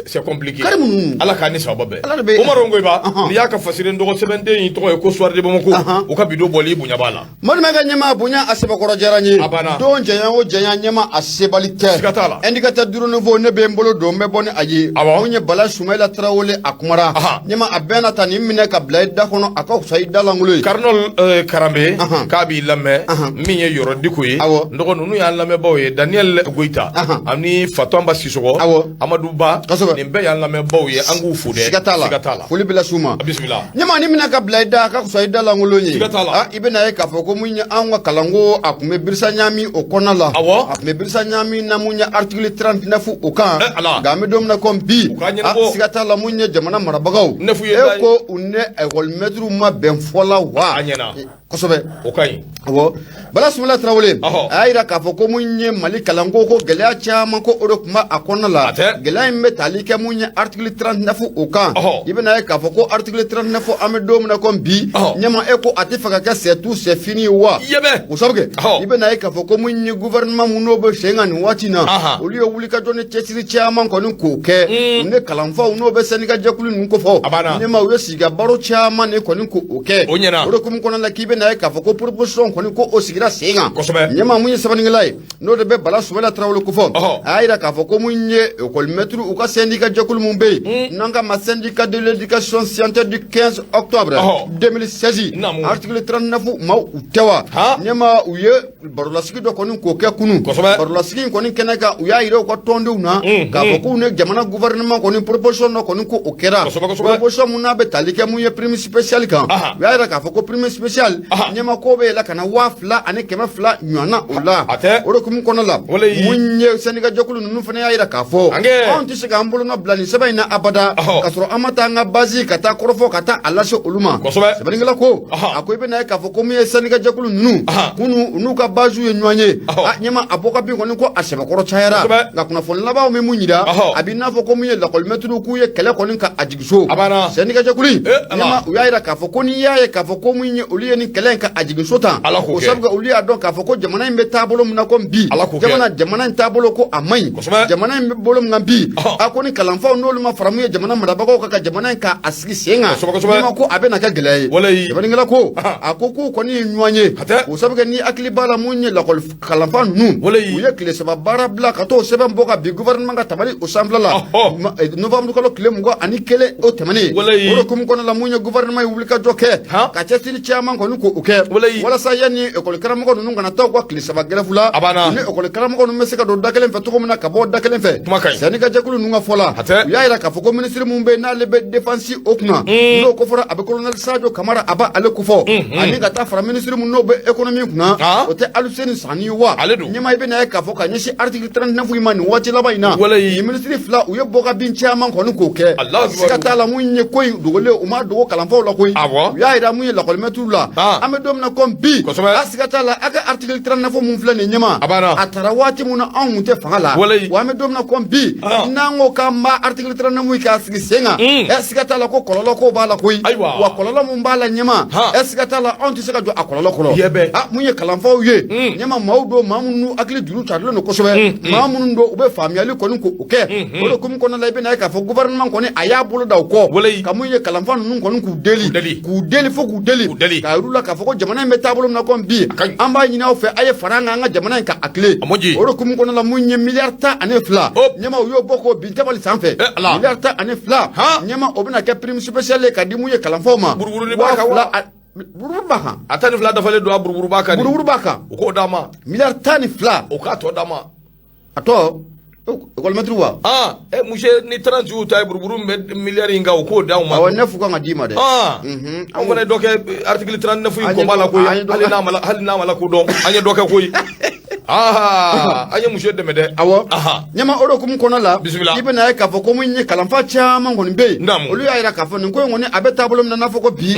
c'est compliqué Karimu ninnu Ala k'a ni sababa bɛɛ Umaru Ngoyiba n'i y'a ka fasiren dɔgɔ sɛbɛnden in tɔgɔ ye ko Soir de Bamako u ka bidon bɔli bonya b'a la Maliɲɛma ka ɲɛma bonya a sɛbɛkɔrɔ diyara n ye don janya o janya ɲɛma a sebali tɛ siga t'a la indicateur du renouveau ne bɛ n bolo don n bɛ bɔ ni a ye mun ye Bala Sumayila Tarawele a kumara ɲɛma a bɛɛ na ta nin minɛ ka bila i da kɔnɔ a ka fisa i da langolo ye Cardinal Karambe k'a b'i lamɛn min ye yɔrɔ diko ye nɔgɔ ninnu y'an lamɛnbaw ye Daniel Goyita ani Fatɔnba Sisɔgɔ Amadu Ba nin bɛɛ y'an lamɛnbaw ye an k'u fo dɛ siga t'a la foli bila s'u ma bisimila ɲɛma ni minɛ ka bila i da a ka fisa i da langolo ye siga t'a la i bɛna ye k'a fɔ ko mun ye an ka kalanko a tun bɛ Birisa Ɲami o kɔnɔna la a tun bɛ Birisa Ɲami na mun ye article 39 o kan nka an bɛ don min na komi bi siga t'a la mun ye jamana marabagaw e ko u ni école maître ma bɛn fɔ la wa kosɛbɛ o ka ɲi Bala Sumayila Tarawele a y'a jira k'a fɔ ko mun ye Mali kalanko ko gɛlɛya caman ko o de tun b'a kɔnɔna la gɛlɛya in bɛ tali kɛ mun ye article 39 o kan i bɛna ye k'a fɔ ko article 39 an bɛ don min na komi bi ɲɛma e ko a tɛ fɛ ka kɛ c'est tout c'est fini ye wa o sabu kɛ i bɛna ye k'a fɔ ko mun ye gouvernement mun n'o bɛ sen kan nin waati na olu ye wulikajɔ ni cɛsiri caman kɔni k'o kɛ u ni kalanfaw n'o bɛ syndicat jɛkulu ninnu kofɔ ɲɛma u ye sigi ka baro caman de kɔni k'o kɛ o de kun kɔnɔna la k'i bɛna ye k'a fɔ ko proposition kɔni ko o sigira sen kan ɲɛma mun ye sabanikɛla ye n'o de bɛ Bala Sumayila Tarawele kofɔ a y'a jira k'a fɔ ko mun ye école maître u ka syndicat jɛkulu mun bɛ yen n'an ka ma syndicat de l'éducation scientifique du 15 octobre 2016 article 39 ma u tɛ wa ɲɛma u ye barolasigi dɔ kɔni k'o kɛ kunun barolasigi in kɔni kɛnɛ kan u y'a jira u ka tɔndenw na k'a fɔ k'u ni jamana gouvernement kɔni proposition dɔ kɔni ko o kɛra proposition mun n'a bɛ tali kɛ mun ye prime spéciale kan u y'a jira k'a fɔ ko prime spéciale nyama ko be la kana wafla ane kema fla nyana ola oro kum kono la munye seniga jokulu nunu fana ya ira kafo on ti siga ambulu na blani seba ina abada kasro amata nga bazi kata korofo kata alasho uluma sebani ngala ko akoy be na kafo ko munye seniga jokulu nunu kunu nuka bazu ye nywanye nyama aboka bi ko ko aseba koro chayara nga kuna fon laba o me munyida abina fo ko munye la kol metru ku ye kele ko ninka ajigiso seniga jokuli nyama uyaira kafo ko ni yaye kafo ko munye uliye ni kele nka ajigiso ta ko sabga uliya don kafo ko jamana imbe tabolo muna ko bi jamana tabolo ko amai jamana imbe bolo ngambi akoni kalamfa no luma faramu ye jamana madabago ka jamana ka asigi senga nyama ko abena ka gelaye jamana ngala ko akoko ko ni nywanye ko sabga ni akli bala munye la kol kalamfa nu uye kile seba bara bla ka to seba mboka bi gouvernement ka tabali usambla la novembre ko kile mungo ani kele o temani oro kum ko la munye gouvernement wulika joke ka chesini chairman ko nuko uke wala sa yani ekol karamo ko nunga na to ko kile seba gelafula ni ekol karamo ko numesika do dakelen fe to ko muna ka bo dakelen fe sani ka jakulu nunga fola ya ira ka foko ministre mumbe na lebe defense okuna no ko fora abe colonel Sadio Kamara aba ale ko fo ani ka ta fara ministre mun no be economy kuna o te aluseni sani wa nyima ibe na ka foka nyi article 39 imani wati laba ina ni ministre fla uye boga bin chairman ko nuko ke sikata la munye koy dogole o ma dogo kalamfa la koy ya ira munye la kol metula ame dom na kombi asikata la aka article 39 mun fla ne nyima atara wati muna an munte fangala wa me dom na kombi nango kamba article 39 ka sigi senga esikata la ko kololo ko bala koy wa kololo mun bala nyima esikata la on tisaka do akololo kolo munye kalamfa uye nyima mawdo mamunu akli duru tadlo no kosobe mamunu ndo ube famiali ko nko uke olo kum ko na laibe na ka fo gouvernement ko ni aya bulu daw ko ka munye kalamfa nun ko nku deli fo ku deli ka rula ka fo ko jamana me tabulu na kombi amba nyina o fe aye faranga nga jamana ka akle olo kum ko na la munye milliard ta ane fla nyama uyo boko bintabali sanfe milliard ta ane fla nyama obina ke prime special ka di munye kalamfa ma buruburu ni baka wa buruburu baka atani fla da fale do buruburu baka ko dama milliard tani fla o ka to dama ato ko metru wa mushe ni 30 jours tay buruburu milliard inga ko daw ma awana fu ko ngadima de on ko ne doke article 39 ko bala ko hali na mala ko do anya doke ko anya mushe de mede nyama oro kum kono la ibe na ka fo ko munye kalamfa chama ngoni be olu ya ira ka fo ngo ngoni abeta bolom na nafo ko bi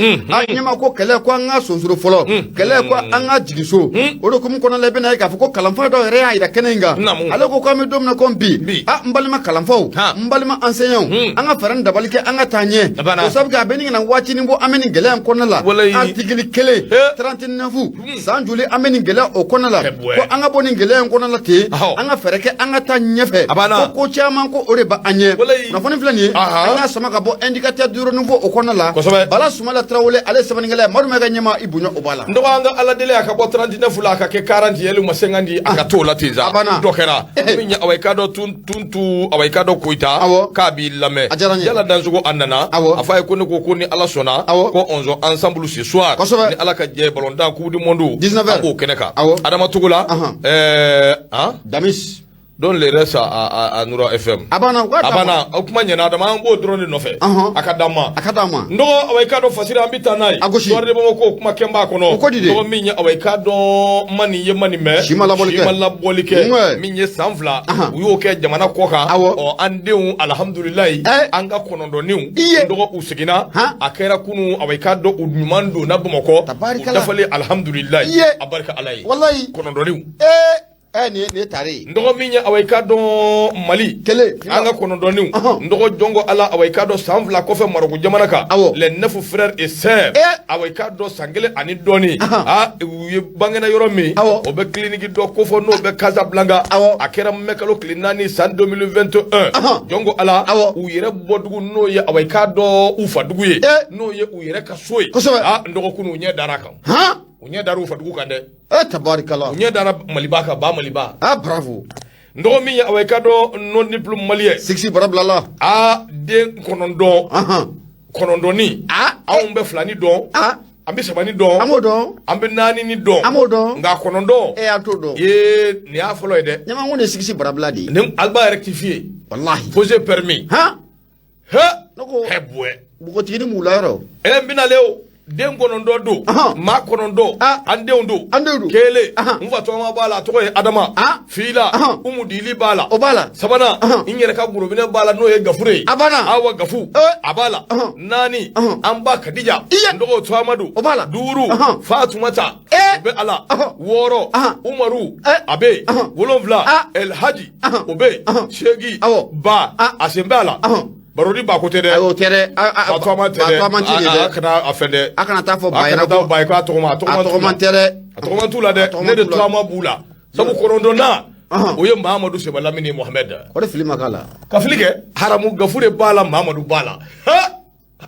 nyama ko kele ko anga sonsuro folo kele ko anga jigiso oro kum kono la ibe na ka fo ko kalamfa do re ya ira kenenga ale ko me dom na ko bi mbalima kalamfa mbalima enseignant anga faran dabalike anga tanye o sabga beni na wati ni bo ameni gele an kono la article kele 39 sanjuli ameni gele o kono la ko anga boni ngele ko na lati anga fereke anga ta nyefe ko chairman ko oreba anye na foni flani anga sama ka bo indicateur du renouveau o kona la bala sumala trawole ale sabani ngele madu mega nyama ibunyo obala ndo anga ala dele aka bo 39 la aka ke 40 yelu masengandi aka to latiza dokera minya awaykado tuntu awaykado koita ka bi lame yala danzugo andana afa ko ne ko ni ala sona ko onzo ensemble ce soir ni ala ka je balonda ku di mondo 19 ko keneka adama tugula Damis don le resa a Nura FM abana okuma nyana dama mbo drone no fe akadama ndo awaykado fasira ambita nai dorde bo ko kuma kemba kono ndo minya awaykado mani ye mani me shimala bolike minye sanfla uyo ke jamana koka o andeun alhamdulillah anga kono ndo niu ndo usigina akera kunu awaykado udumando na bomoko dafale alhamdulillah abarka alai wallahi kono ndo niu ne tare ndogo minya awaykado Mali kele anga kono doniu ndogo jongo ala awaykado sanfla kofe marogu jamanaka les 9 frères et sœurs awaykado sangele ani doni bangena yoromi obe clinique do kofo no be Casablanca akera mekalo klinani san 2021 jongo ala uyere bodugu no ye awaykado ufa duguye no ye uyere kasoy ndogo kunu nye daraka unye daru fadugu kande tabarakallah unye dara malibaka ba maliba bravo ndo mi awaykado non diplôme malien 6 barablala de konondo ni awumbe flani don ambe sabani don amodo ambe nani ni don amodo nga konondo atodo ni afolo de nyama ngone 6 barabladi nem alba rectifier wallahi poser permis noko hebwe buko tini mularo mbina leo den konondo do ma konondo ande kele mfa to ma bala to e adama fila dili bala obala sabana inyere ka gurubine bala no e gafure awa gafu abala nani amba kadija ndogo to amadu duru fatumata be ala woro umaru abe wolonvla el haji obe shegi ba asembala barodi ba ko tere ayo tere atoma tere akana afende akana ta fo bayina ko bay ko atoma tere atoma tula de ne de toma bula sabu korondo na oye Mahamadou Seba Lamini Mohamed ko de filima kala ka filike haramu gafure bala Mahamadou bala ha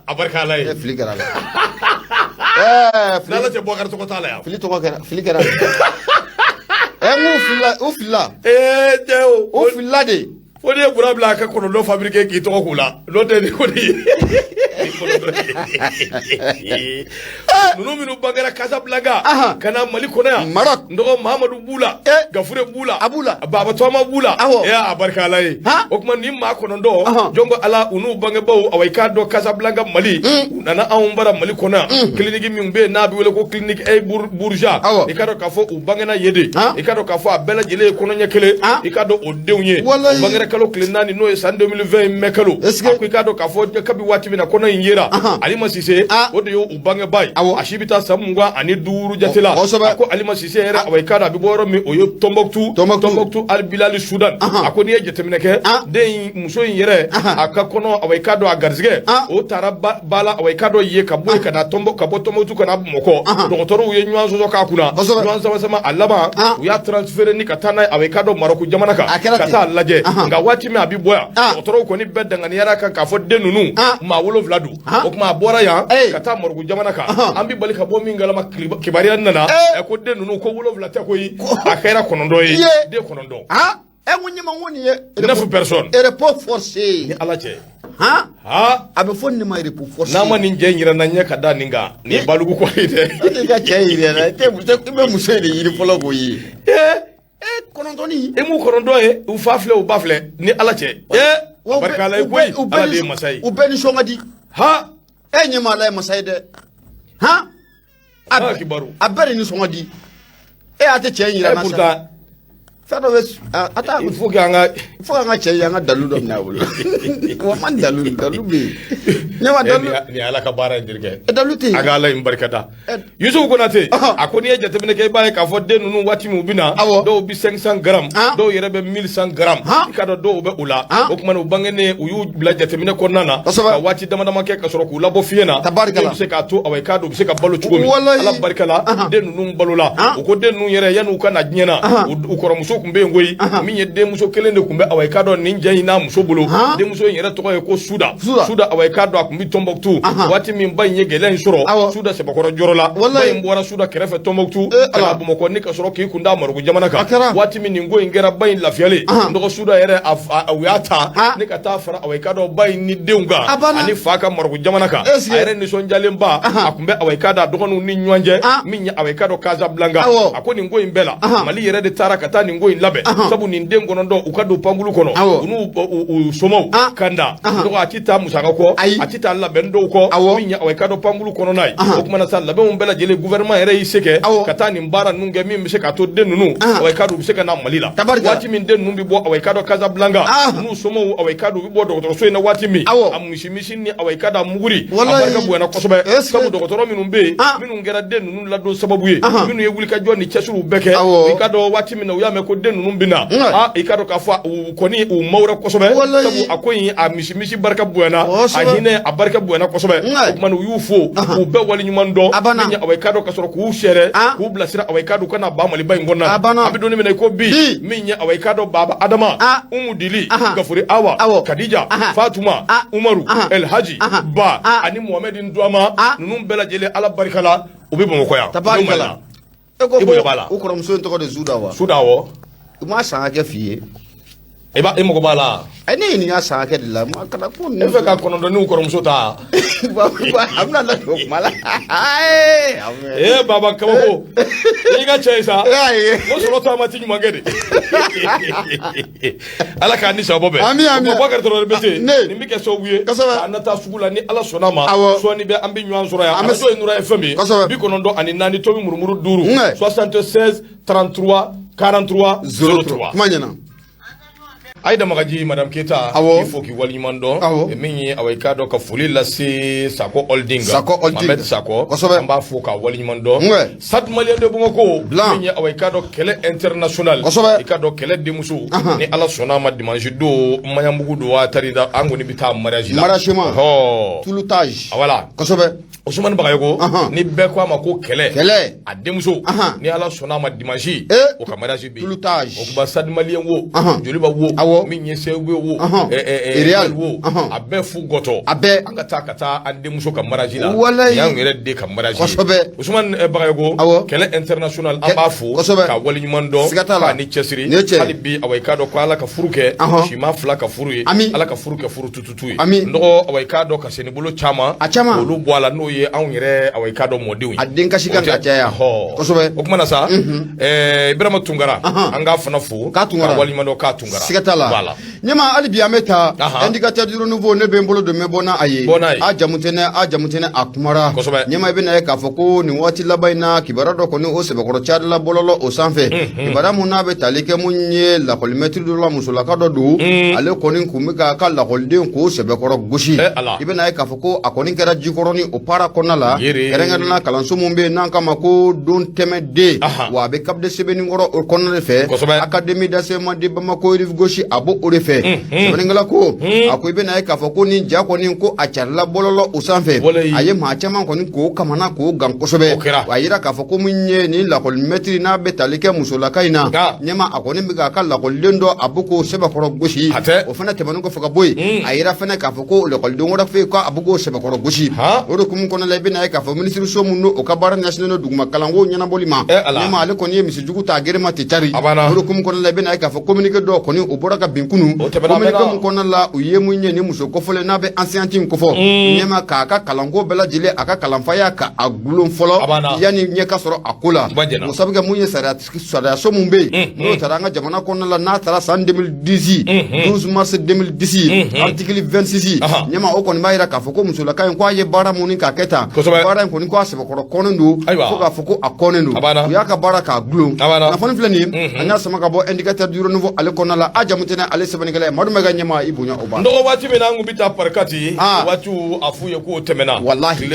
abarka lay filike rala nala te bokar to ko tala ya filike rala mu fila teo o fila de o de burabla ka kono do fabriquer ki to ko la lo de ko di nunu minu bagara Casablanca kana Mali kona Maroc ndo Mahamadou bula gafure bula abula baba toma bula ya abarka lay o kuma ni ma kono ndo jongo ala unu bange baw away ka do Casablanca Mali nana awumbara Mali kona clinique mi be na bi wala ko clinique ay bourja e ka do ka fo u bange na yede e ka do ka fo abela jele kono nyekele e ka do o dewnye bangere kalo klinani no e san 2020 mekalo ko ka do ka fo kabi wati bina kono yera Alima Cissé o de yo u bange bay ashibita samungwa ani duru jatela ko Alima Cissé era away ka da bi boro mi o yo Tombouctou al Bilal Sudan ako ni jetemine ke de muso yere aka kono away ka do agarzige o taraba bala away ka do ye ka boy ka na Tombouctou kana moko dokotoro u ye nyanzo zo ka kuna nyanzo sama alama u ya transférer ni katana away ka do Maroko jamana ka kata laje nga wati mi abi boya dokotoro ko ni bedda ngani yara ka fo denunu ma wolo vladu o kuma bora ya kata Maroko jamana ka ambi bali ka bo mi ngala kibariya nana e ko denunu ko wolo vlata ko yi akera konondo yi de konondo wonyi ma woni ye 9 personnes repos forcé ni alache abe fonni ma repos forcé na mani nje nyira na nya kada ninga ni balugu ko ide ga chayire na te be musede yiri polo ko yi konondo ni mu konondo e u fafle u bafle ni alache barka lay koy ala de masay u beni shongadi nyima lay masay de kibaru abere ni shongadi ate chayire na pourtant fado wes ata il faut nga chayire nga dalu do na wolo wa man dalu bi nyama dalu ni ala ka bara dirge dalu ti aga la imbarkata Yusuf Konate akoni e jatemine ke baye ka fo denunu wati mu bina do bi 500 gram do yere be 1100 gram ikado do be ula o kuma no bangene uyu bla jatemine ko nana ka wati dama ke ka soro ku labo fiena tabarkala se ka to away ka do se ka balo chugomi ala barkala denunu balula o ko denunu yere yanu kana nyena u koro muso kumbe ngoyi minye de muso kelende kumbe away ka do ninja ina muso bulu de muso yere to ko suda away ka do akumbi Tombouctou wati min bay nyegelen soro suda se bakoro jorola bay mbora suda kerefe Tombouctou ala bu mako nika soro ki kunda Maroko jamana ka wati min ngo ingera bay lafiale ndoko suda yere awiyata nika ta fara away ka do bay ni deunga ani faka Maroko jamana ka ayre ni sonjalemba akumbe away ka da dogonu ni nywanje minya away ka do Casablanca akoni ngo imbela Mali yere de taraka ta ni ngo inlabe sabu ni ndengo ndo ukado pangulu kono unu somo kanda ndoko atita musaka ko atita la bendo ko minya away ka do pangulu kono nai o kuma na sala be umbela jele gouvernement yere iseke kata ni mbara nunge mi mse ka to denunu away ka do biseka na Malila wati min denunu bi bo away ka do Casablanca nu somo away ka do bi bo do so ina wati mi amishimishi ni away ka da muguri abarka bu na kosobe sabu dokotoro minun be minun ngera denunu la do sababu ye minu yeguli ka joni chesuru beke ka do wati mi na uyame ko denunu bina ikado ka fa koni u mawra kosobe sabu akoyi amishimishi barka bu na ahine abarka bu na kosobe man yufo u be wali nyuman do minya away ka do ka soro ku shere ku blasira away ka do kana ba Mali bay ngonna abidoni mi na ko bi minya away ka do baba Adama Umudili Gafuri Awa Khadija Fatuma Umaru El Haji ba ani Mohamed Ndouama nunun bela jele ala barikala ubi bomoko ya tabarikala ibo yabala ukoro mso ntoko de Sudawa Sudawo ma sanga ke fie eba e moko bala ani ni ya sa ke la ma kala ko ne fe ka kono do ni ko muso ta amna la ko mala baba kabo ni ga chesa mo so to amati nyuma gede ala ka ni sabobe ko bakar to bete ni mi ke so wiye anata sugula ni ala sona ma so ni be ambi nwan soro ya amaso enura fm bi kono do ani nani to mi murmuru duru 76 33 43 03 manyana Aida magaji Madame Keta il faut ki wali mando e minyi aweka do ka fuli la si Sako Holdinga Mohamed Sako amba fo ka wali mando sat malien de bongoko minyi aweka do kele international e ka do kele de musu ni ala sona ma dimanche do mayambugu do atari da angoni bita mariage la tulutage voilà kosobe Ousmane Bagayoko ni be ko ma ko kele a demuso ni ala sona ma dimanche o ka mariage bi tulutage o ba sad malien wo joliba wo min yese wo real wo abe fu goto abe anga kata ande muso ka maraji la ya ngere de ka maraji Ousmane Bagayoko kele international amba fu ka wali nyundo ka ni chesiri hali bi awai kado ko ala ka furuke shima fla ka furu ala ka furuke furu tututu ndo awai kado ka senibolo chama olu bwala no ye an yere awai kado modiwi adin ka shikan ka jaya kosobe o kuma na sa Ibrahima Tungara anga fana fu ka wali nyundo ka Tungara voilà nyama ali biameta indicateur du renouveau ne bembolo de mebona aye a jamutene akumara nyama ibena ka foko ni wati labaina kibara do ko ni o sebe ko chadla bololo o sanfe kibara munabe talike munye la kolmetri do la musula ka do du ale ko ni kumika ka la kolden ko sebe ko goshi ibena ka foko akoni kera jikoroni o para konala erenga na kalanso mumbe nanka mako don temede wa be kabde sebe ni ngoro o konale fe académie d'enseignement de Bamako rive gauche abo orefe sebeningala ko akoy be na ka foko ni ja ko ni ko acharla bololo usanfe aye ma chama ko ni ko kamana ko gan kosobe ayira ka foko munye ni la kol metri na betalike musola kaina nyama akoni biga ka la kol lendo abuko seba ko goshi o fana te manugo foka boy ayira fana ka foko le kol dongo da fe ko abugo seba ko goshi o do kum ko na lebe na ka fo ministre so munno o ka bara national duguma kalango nyana bolima nyama ale ko ni misi jugu ta gerema te tari o do kum ko na lebe na ka fo communique do ko ni o bora ka binkunu communique mun kona la uye munye ni muso ko fole na be ancien team ko fo nyema ka kalango bela jile aka kalanfaya ka agulon folo yani nye ka soro akula mo sabiga munye sara so mumbe no taranga jamana kona la na tara san 2010 12 mars 2010 article 26 nyema o ko ni bayira ka fo ko muso la kan kwa ye bara muni ka keta bara ko ni kwa se ko konendo fo ka fo ko akonendo ya ka bara ka agulon na foni flani anya sama ka bo indicateur du renouveau ale kona la aja mutene ale sebenigala madu mega nyama ibunya oba ndo wati mena ngubita parkati watu afuye ko temena wallahi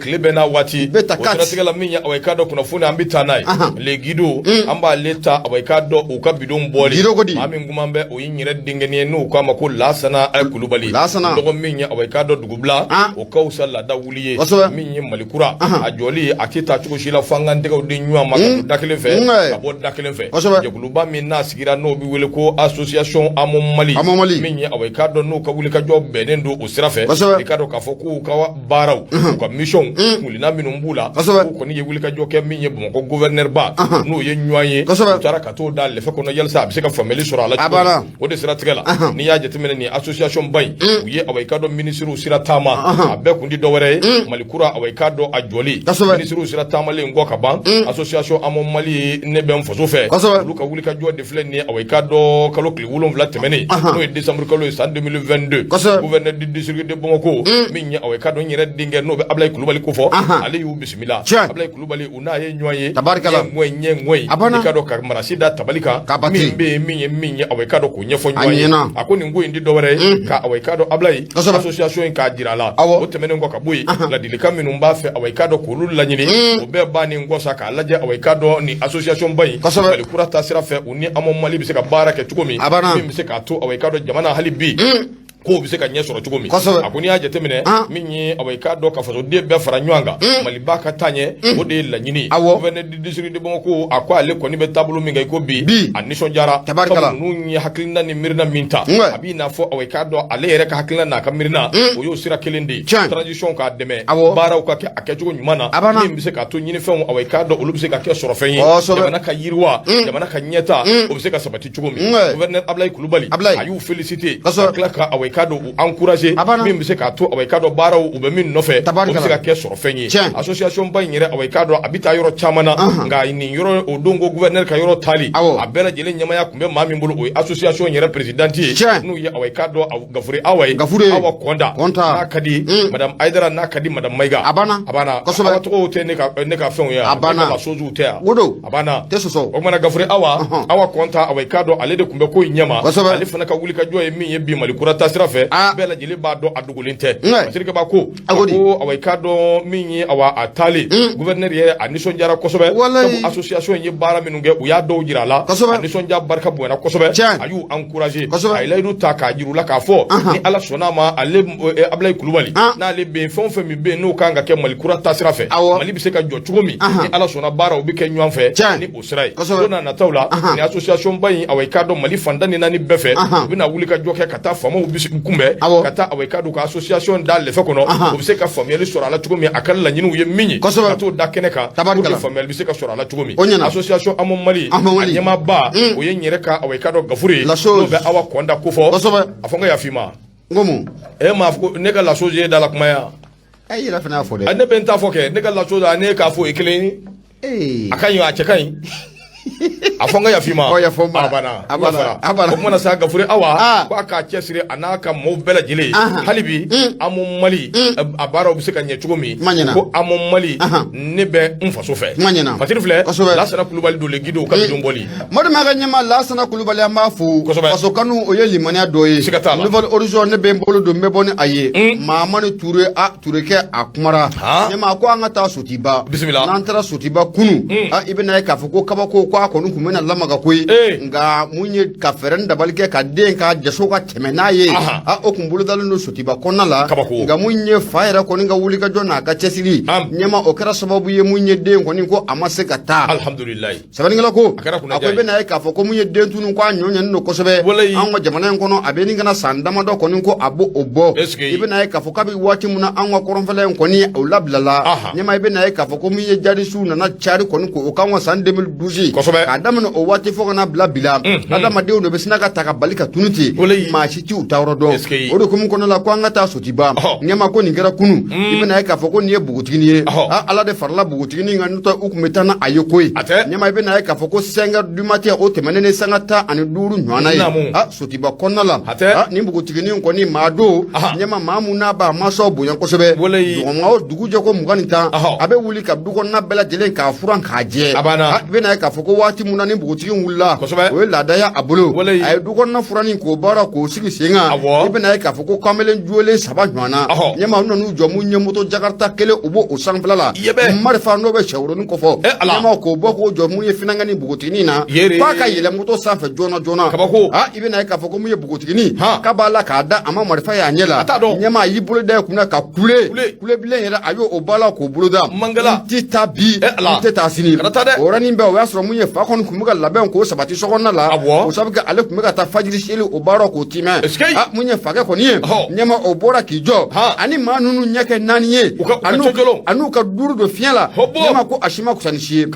klebe na wati otratigala minya awekado kuna funa ambita nai le gido amba leta awekado ukabidon boli mami ngumambe oyinyire dingene no kwa mako lasana alkulubali ndo minya awekado dugubla okausa la dawuliye minya malikura ajoli akita chuko shila fanga ndega udinwa maka dakilefe abo dakilefe jekuluba minna sigira no bi wele ko association amomali minye awekado no ka wuli ka job benendo osirafe ikado ka foku ka baraw ka mission mulina minumbula ko ni wuli ka joke minye ko gouverneur ba no ye nyoye tara ka to dal le fe ko no yelsa bi se ka family sura la o de sira tigala ni ya jetemene ni association bay ye awekado ministre sira tama abe kundi do were malikura awekado ajoli ministre sira tama le ngoka ban association amomali ne ben foso fe luka wuli ka job de flen ni awekado kalo kli wulon vla temene no e décembre kalo san 2022 gouverneur du district de Bamako minya awekado nyere dinge no be Ablaye Kulubali ko fo ali yu bismillah Ablaye Kulubali una ye nyoye tabarkala ngwe ikado ka marasida tabalika minya awekado ko nyefo nyoye akoni ngwe ndi dowere ka awekado Ablaye association ka dirala o temene ngo ka boyi la dilika minumba fe awekado ko lulu lanyini o be bani ngo saka laje awekado ni association bayi bali kurata sira fe uni amomali bi se ka baraka tukomi mi se ka to awekado jamana halibi ko bi se ka ɲɛ sɔrɔ cogo min a ko n'i y'a jateminɛ min ye away k'a dɔn ka fasoden bɛɛ fara ɲɔgɔn kan Maliba ka taa ɲɛ o de ye laɲini gouverneur du district de Bamako a ko ale kɔni bɛ taabolo min kan i ko bi a nisɔndiyara ninnu ye hakilina ni miirina min ta a b'i n'a fɔ away k'a dɔn ale yɛrɛ ka hakilina n'a ka miirina o y'o sira kelen de ye transition k'a dɛmɛ baaraw ka kɛ a kɛcogo ɲuman na min bɛ se k'a to ɲinifɛnw away k'a dɔn olu bɛ se ka kɛ sɔrɔfɛn ye jamana ka yiriwa jamana ka ɲɛta o bɛ se ka sabati cogo min gouverneur Ablaye Kulubali a y'u félicité ka tila ka away k'a dɔn u encouragé min bɛ se k'a to away k'a dɔn baaraw u bɛ min nɔfɛ o bɛ se ka kɛ sɔrɔfɛn ye association ba in yɛrɛ away k'a dɔn a bɛ taa yɔrɔ caman na nka nin yɔrɔ o don ko gouverneur ka yɔrɔ taali a bɛɛ lajɛlen ɲɛmaya tun bɛ maa min bolo o ye association yɛrɛ présidente ye n'u ye away k'a dɔn Gafure Awa Konda n'a ka di madame Aïdara n'a ka di madame Maïga a banna awa tɔgɔw tɛ ne ka fɛnw ye a banna la sojuw tɛ yan a banna o kumana Gafure Awa Konta away k'a dɔn ale de tun bɛ ko in ɲɛma ale fana ka wuli ka jɔ ye min ye bi Mali kura taasira fɛ bɛɛ lajɛlen b'a dɔn a dogolen tɛ Masirikɛba ko away k'a dɔn min ye a taalen gouverneur ye a nisɔndiyara kosɛbɛ sabu association ye baara minnu kɛ u y'a dɔw jira a la a nisɔndiya barika bonyana kosɛbɛ a y'u encouragé a ye layidu ta k'a jira u la k'a fɔ ni Ala sɔnna a ma ale Ablaye Kulubali n'ale bɛ yen fɛn o fɛn min bɛ yen n'o kan ka kɛ Mali kura taasira fɛ Mali bɛ se ka jɔ cogo min ni Ala sɔnna baaraw bɛ kɛ ɲɔgɔn fɛ ni o sira ye don n'a nataw la ni association ba in away k'a dɔn Mali fan tan ni naani bɛɛ fɛ u bɛna wuli ka jɔ kɛ ka taa faamaw kunbɛn ka taa away k'a dɔn ka association da lɛfɛ kɔnɔ o bɛ se ka faamuyali sɔrɔ a la cogo min a ka laɲiniw ye min ye ka t'o da kɛnɛ kan pour que faamuyali bɛ se ka sɔrɔ a la cogo min association Amu Mali a ɲɛmaaba o ye n yɛrɛ ka away k'a dɔn Gafure n'o bɛ Awa Konda ko fɔ a fɔ n ka yafa i ma m'a fɔ ko ne ka laso ye da la kuma yan yɛrɛ fana y'a fɔ dɛ ne bɛ n ta fɔ kɛ ne ka laso da ne k'a fɔ o ye kelen ye a ka ɲi a cɛ ka ɲi a fɔ n ka yafa i ma a banna o kumana sa Gafure Awa ko a k'a cɛsiri a n'a ka maaw bɛɛ lajɛlen hali bi Amu Mali a baaraw bɛ se ka ɲɛ cogo min ko Amu Mali ne bɛ n faso fɛ Fatiri filɛ Lasana Kulubali don le guido ka bidon bɔli Madu ma ka ɲɛma Lasana Kulubali an b'a fo faso kanu o ye limaniya dɔ ye nouvelle horizon ne bɛ n bolo don n bɛ bɔ ni a ye Mahamani Ture Turekɛ a kumara ɲɛma ko an ka taa Sotiba n'an taara Sotiba kunu i bɛ na ye k'a fɔ ko kabako ko a kɔni tun bɛna lamaga koyi nka mun ye ka fɛɛrɛ dabali kɛ ka den ka jaso ka tɛmɛ n'a ye o kun bolodalen don Sotiba kɔnɔna la nka mun ye fa yɛrɛ kɔni ka wuli ka jɔ n'a ka cɛsiri ɲɛma o kɛra sababu ye mun ye den kɔni ko a ma se ka taa alhamdulilayi sɛbɛnnikɛla ko a ko i bɛna ye k'a fɔ ko mun ye den tunu ko a ɲɔɲɛnen don kosɛbɛ an ka jamana in kɔnɔ a bɛ nin kana san damadɔ kɔni ko a b'o bɔ i bɛna ye k'a fɔ k'a bɛ waati min na an ka kɔrɔnfɛla in kɔni o labilala ɲɛma i bɛna ye k'a fɔ ko mun ye jadisiw nana cari kɔni ko o k'an ka san 2012 k'a daminɛ o waati fo kana bila bila adamadenw de bɛ sina ka ta ka bali ka tunu ten maa si t'u ta yɔrɔ dɔn o de hukumu kɔnɔna la ko an ka taa Sotiba ɲɛma ko nin kɛra kunu i bɛna ye k'a fɔ ko nin ye bogotigini ye Ala de farala bogotigini kan n'o tɛ u tun bɛ taa na a ye koyi ɲɛma i bɛna ye k'a fɔ ko 5 heures du matin o tɛmɛnen ni sanga 15 ɲɔgɔnna ye Sotiba kɔnɔna la nin bogotigini kɔni maa don ɲɛma maa mun n'a b'a mansaw bonya kosɛbɛ dɔgɔma o dugu jɛ ko 25 a bɛ wuli ka du kɔnɔna bɛɛ lajɛlen k'a furan k'a jɛ i bɛna ye k'a fɔ ko waati mun na ni bogotigi wulila o ye laadaya a bolo a ye du kɔnɔna furanin k'o baara k'o sigi sen kan i bɛna ye k'a fɔ ko kamalen jolen 3 ɲɔgɔnna ɲɛma u nan'u jɔ mun ye moto jakarta kelen u b'o sanfɛla la marifa n'o bɛ sɛwuronin kɔfɔ ɲɛma k'o bɔ k'o jɔ mun ye finangani bogotiginin na f'a ka yɛlɛ moto sanfɛ joona joona i bɛna ye k'a fɔ ko mun ye bogotiginin k'a b'a la k'a da a ma marifa y'a ɲɛ la ɲɛma a y'i bolo da kunna ka kule bilen yɛrɛ a y'o baala k'o bolo da n tɛ taa bi n tɛ taa sini o yɔrɔnin bɛɛ o y'a sɔrɔ mun ye fa kɔni tun bɛ ka labɛn k'o sabati sokɔnɔna la o sababu kɛ ale tun bɛ ka taa fajiri seli o baara k'o timɛ mun ye fakɛ kɔni ye ɲɛma o bɔra k'i jɔ ani maa ninnu ɲɛ kɛ 4 ye an'u ka 5 don fiɲɛ la ɲɛma ko a si ma kusa ni si ye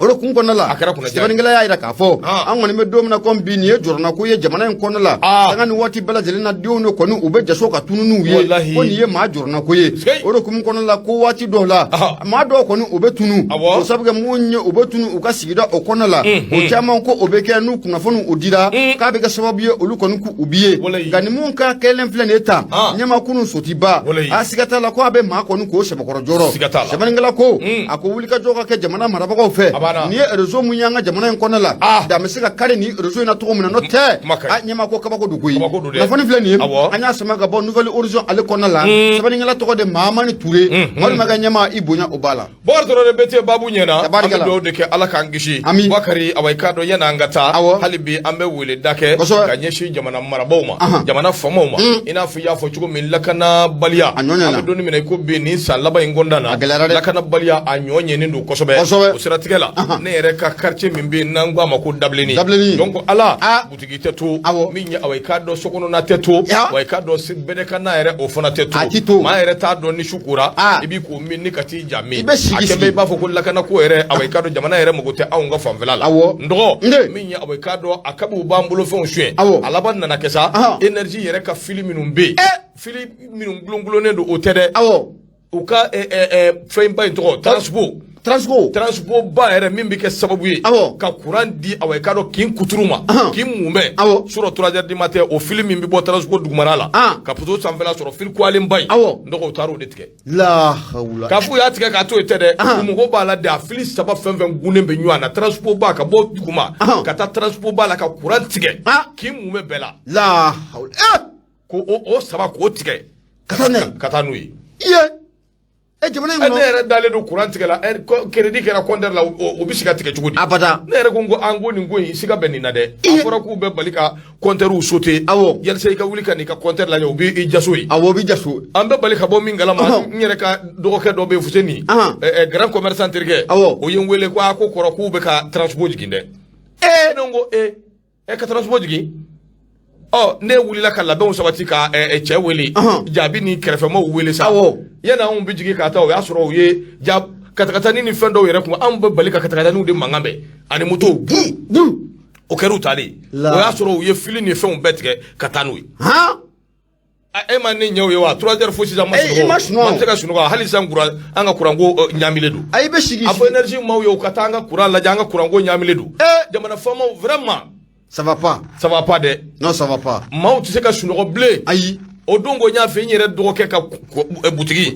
o de kun kɔnɔna la sɛbɛnnikɛla y'a jira k'a fɔ an kɔni bɛ don min na komi bi nin ye jɔrɔna ko ye jamana in kɔnɔna la sanga ni waati bɛɛ lajɛlen na denw de kɔni u bɛ jaso ka tunu n'u ye ko nin ye maa jɔrɔna ko ye o de kun kɔnɔna la ko waati dɔw la maa dɔw kɔni u bɛ tunu o sababu kɛ mun ye u bɛ tunu u ka sigida o kɔnɔna la o caman ko o bɛ kɛ n'u kunnafoni o dira k'a bɛ kɛ sababu ye olu kɔni k'u bi ye nka ni mun ka kɛlen filɛ nin ye tan ɲɛma kunu Sotiba a siga t'a la ko a bɛ maa kɔni k'o sɛbɛkɔrɔ jɔrɔ sɛbɛnnikɛla ko a ko wulikajɔ ka kɛ jamana marabagaw fɛ ni réseau mun yanga jamana en konna la da me sika kare ni réseau na to mun no te nyama ko kabako du koyi na foni flani anya sama ga bon nouvelle horizon ale konna la sabani ngala to de Mahamani Touré wal maga nyama ibunya obala bor to de bete babu nyena do de ke ala kan gishi wakari awai kado yana ngata halibi ambe wule dake kanyeshi jamana maraboma jamana famoma ina fu ya fo chugo min lakana balia do ni mina ko be ni salaba ingondana lakana balia anyonye ni ndu kosobe osiratigela ne ere ka quartier min be nangwa mako dableni donc ala butigi teto minya awai kado sokono na teto awai kado sibede kana ere ofona teto ma ere ta do ni shukura ibi ko min ni kati jami akebe ba fo ko lakana ko ere awai kado jamana ere mogote awunga famvela la ndo minya awai kado akabu bambulo fon shwe alaban nana kesa energy yere ka fili minum be fili minum glongolone do otede uka femba into transport ba ere mimbi ke sababu yi ka courant di awai kado kin kuturuma kin mume suro 3h du matin o fili mimbi bo transport dugumana la ka puto samvela suro fil kwalin bay ndoko taro de tike la hawla ka fu ya tike ka to etede umugo ba la da fili sabab femfen gune be nyana transport ba ka bo duguma ka ta transport ba la ka courant tike kin mume bela la hawla ko o saba ko tike katanui jamana ngono ne dale do courant tigala credit kera konder la o bisika tike chugudi abada ne gongo ango ni ngoyi siga benina de afora ku be balika konter u sote yel sey ka wuli kan ka konter la yo bi jasoyi bi jaso ambe balika bo mingala ma nyere ka do ke do be futeni grand commerçant tirge o yen wele ko akokoro ku be ka transport jiginde nongo ka transport jigi ne wuli la kala be sabati ka che wele jabi ni krefe mo wele sa yana on bi jigi ka ta o ya soro ye jab katakata ni fendo yere ko am be balika katakata ni de mangambe ani moto bu o keru tali o ya soro ye fili ni fon betke katanui man ni nyaw ye wa 3h fo si za masno man teka sunu hali sangura anga kurango nyamile du ay be shigi afo energy maw yo katanga kuran la janga kurango nyamile du jamana famo vraiment ça va pas de non ça va pas maw tu sais ka sunu blé ayi o dongo nya fe nyere do ke ka butigi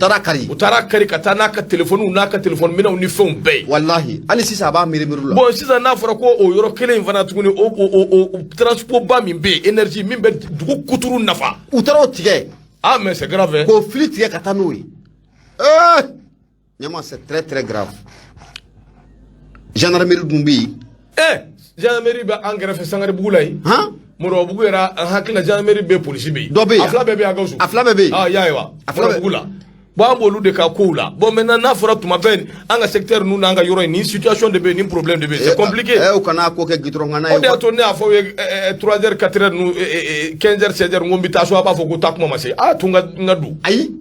utara kari katana ka telephone na ka telephone mina ni fon be wallahi ali sisa ba mirula bon sisa na fara ko o yoro kele invana tuguni o transport ba min be energy min be dugu kuturu nafa utara tige mais c'est grave ko flit tige katanoi nyama c'est très très grave gendarmerie dumbi gendarmerie ba engrais fe sangare bugulay moro bugu era hakila gendarmerie be police be afla bebe agausu yaiwa afla bugula bo lu de ka koula bon maintenant na fora tuma ben anga secteur nous nanga yoro ni situation de be ni problème de be c'est compliqué o kana ko ke gitro ngana o de to ne afo 3h 4h nous 15h 16h ngombi taso aba fo ko takmo mase tunga ngadu ayi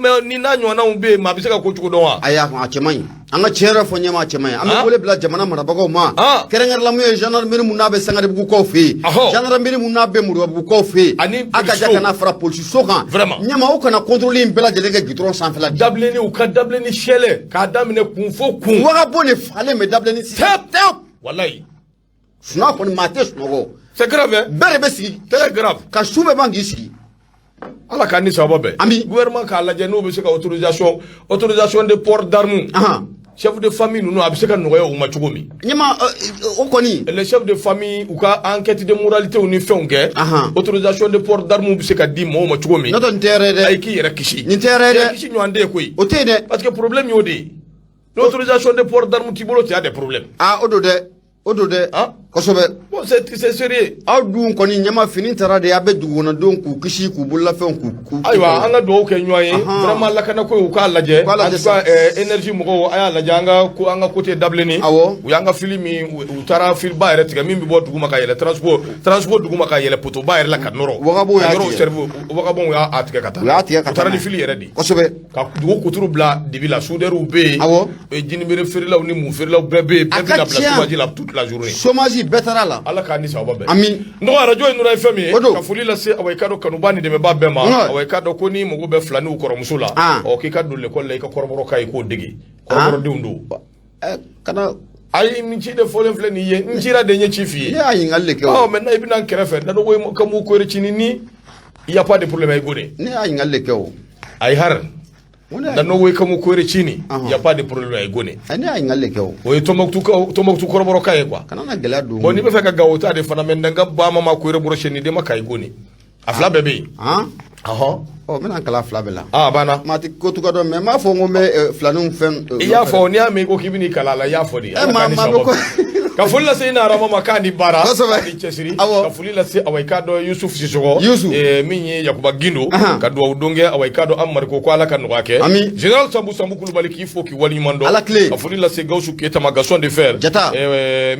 mais ni na nyona umbe mabiseka ko chuko donwa aya ko achemai anga chera fo nyama achemai anga bole bla jamana marabago ma kerengar lamu gendarmerie munabe sangare bugu ko fi gendarmerie munabe muru bugu ko fi aka jaka na fra police sokan nyama o kana contrôler mbela jelega gitron sans fela dableni ou ka dableni shele ka damine kun fo kun waga bone fale me dableni tap wallahi suna ko ni mate sunogo c'est grave bere be sigi très grave ka sube bangi sigi ala ka ni sababe gouvernement ka la jeno be se ka autorisation de port d'armes chef de famille nous a biseka noya o machugomi nyama o koni le chef de famille ou ka enquête de moralité ou ni fenke autorisation de port d'armes biseka di mo machugomi no don terere ay ki yera kishi ni terere kishi ñu ande koy o tede parce que problème yodi l'autorisation de port d'armes ti bolo ti a des problèmes odode kosobe bon c'est sérieux adu koni nyama fini tara de abe dugona don ku kishi ku bulla fen ku aywa anga do ke ñoye vraiment la kana ko ka laje asa énergie mo aya la janga ko anga côté dableni u yanga filimi u tara fil ba ere tiga mimbi bo duguma ka yele transport duguma ka yele poto ba ere la ka noro wagabo ya servo wagabo ya atika kata tara ni fili ere di kosobe ka dugo kuturu bla dibila souderu be jini mere ferila ni mu ferila bebe la place la toute la journée chômage betara la ala ka ni sababu amin ndo radio nura fm ka fuli la se awai kado kanubani de me ba bema awai kado ko ni mugo be flani ukoro musula o ki kado le ko le ka koroboro kai ko digi koroboro dundu kana ay ni ci de folen flani ye njira de nye chifi ya yin alle ke maintenant ibina kerefe da do ko kamu ko recini ni il y a pas de problème ay gode ne ay yin alle ke ay har da no we kamu ko chini ya pas de problème ay gone ani ay ngalle kew o tomoktu koroboro kay quoi kana gela do bon ni be feka gawta de fana men nga ba mama ko re boro cheni de makay gone afla bebe oh mena kala afla bela bana mati ko to do me ma fo ngome flanum fen ya fo ni ame ko kibini kala la ya fo di ka fulila se ina rama makani bara ni chesiri ka fulila se awaikado Yusuf Sisoko minye Yakuba Gindo ka do udonge awaikado Ammar ko kwala kan wake General Sambu Kulubali ki fo ki wali mando ka fulila se Gausu Keta magason de fer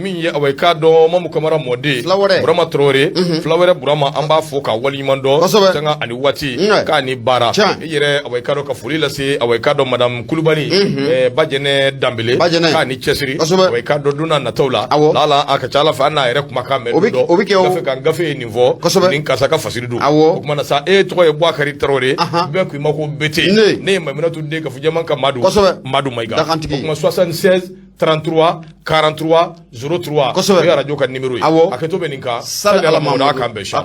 minye awaikado Mamu Kamara Mode Burama Traoré Flawere Burama amba fo ka wali mando tanga ani wati ka ni bara yere awaikado ka fulila se awaikado Madame Kulubali bajene Dambele ka ni chesiri awaikado duna na taula lala akachala fa na ere kuma ka medo gafe kan gafe niveau nin kasaka fasiridu kuma na sa to e Bouakari Traoré be ku mako bete ne maminatu de ka fujaman ka madu maiga kuma 76 33 43 03 ya radio kan numéro yi aketo beninka sala ala mawda kan be sha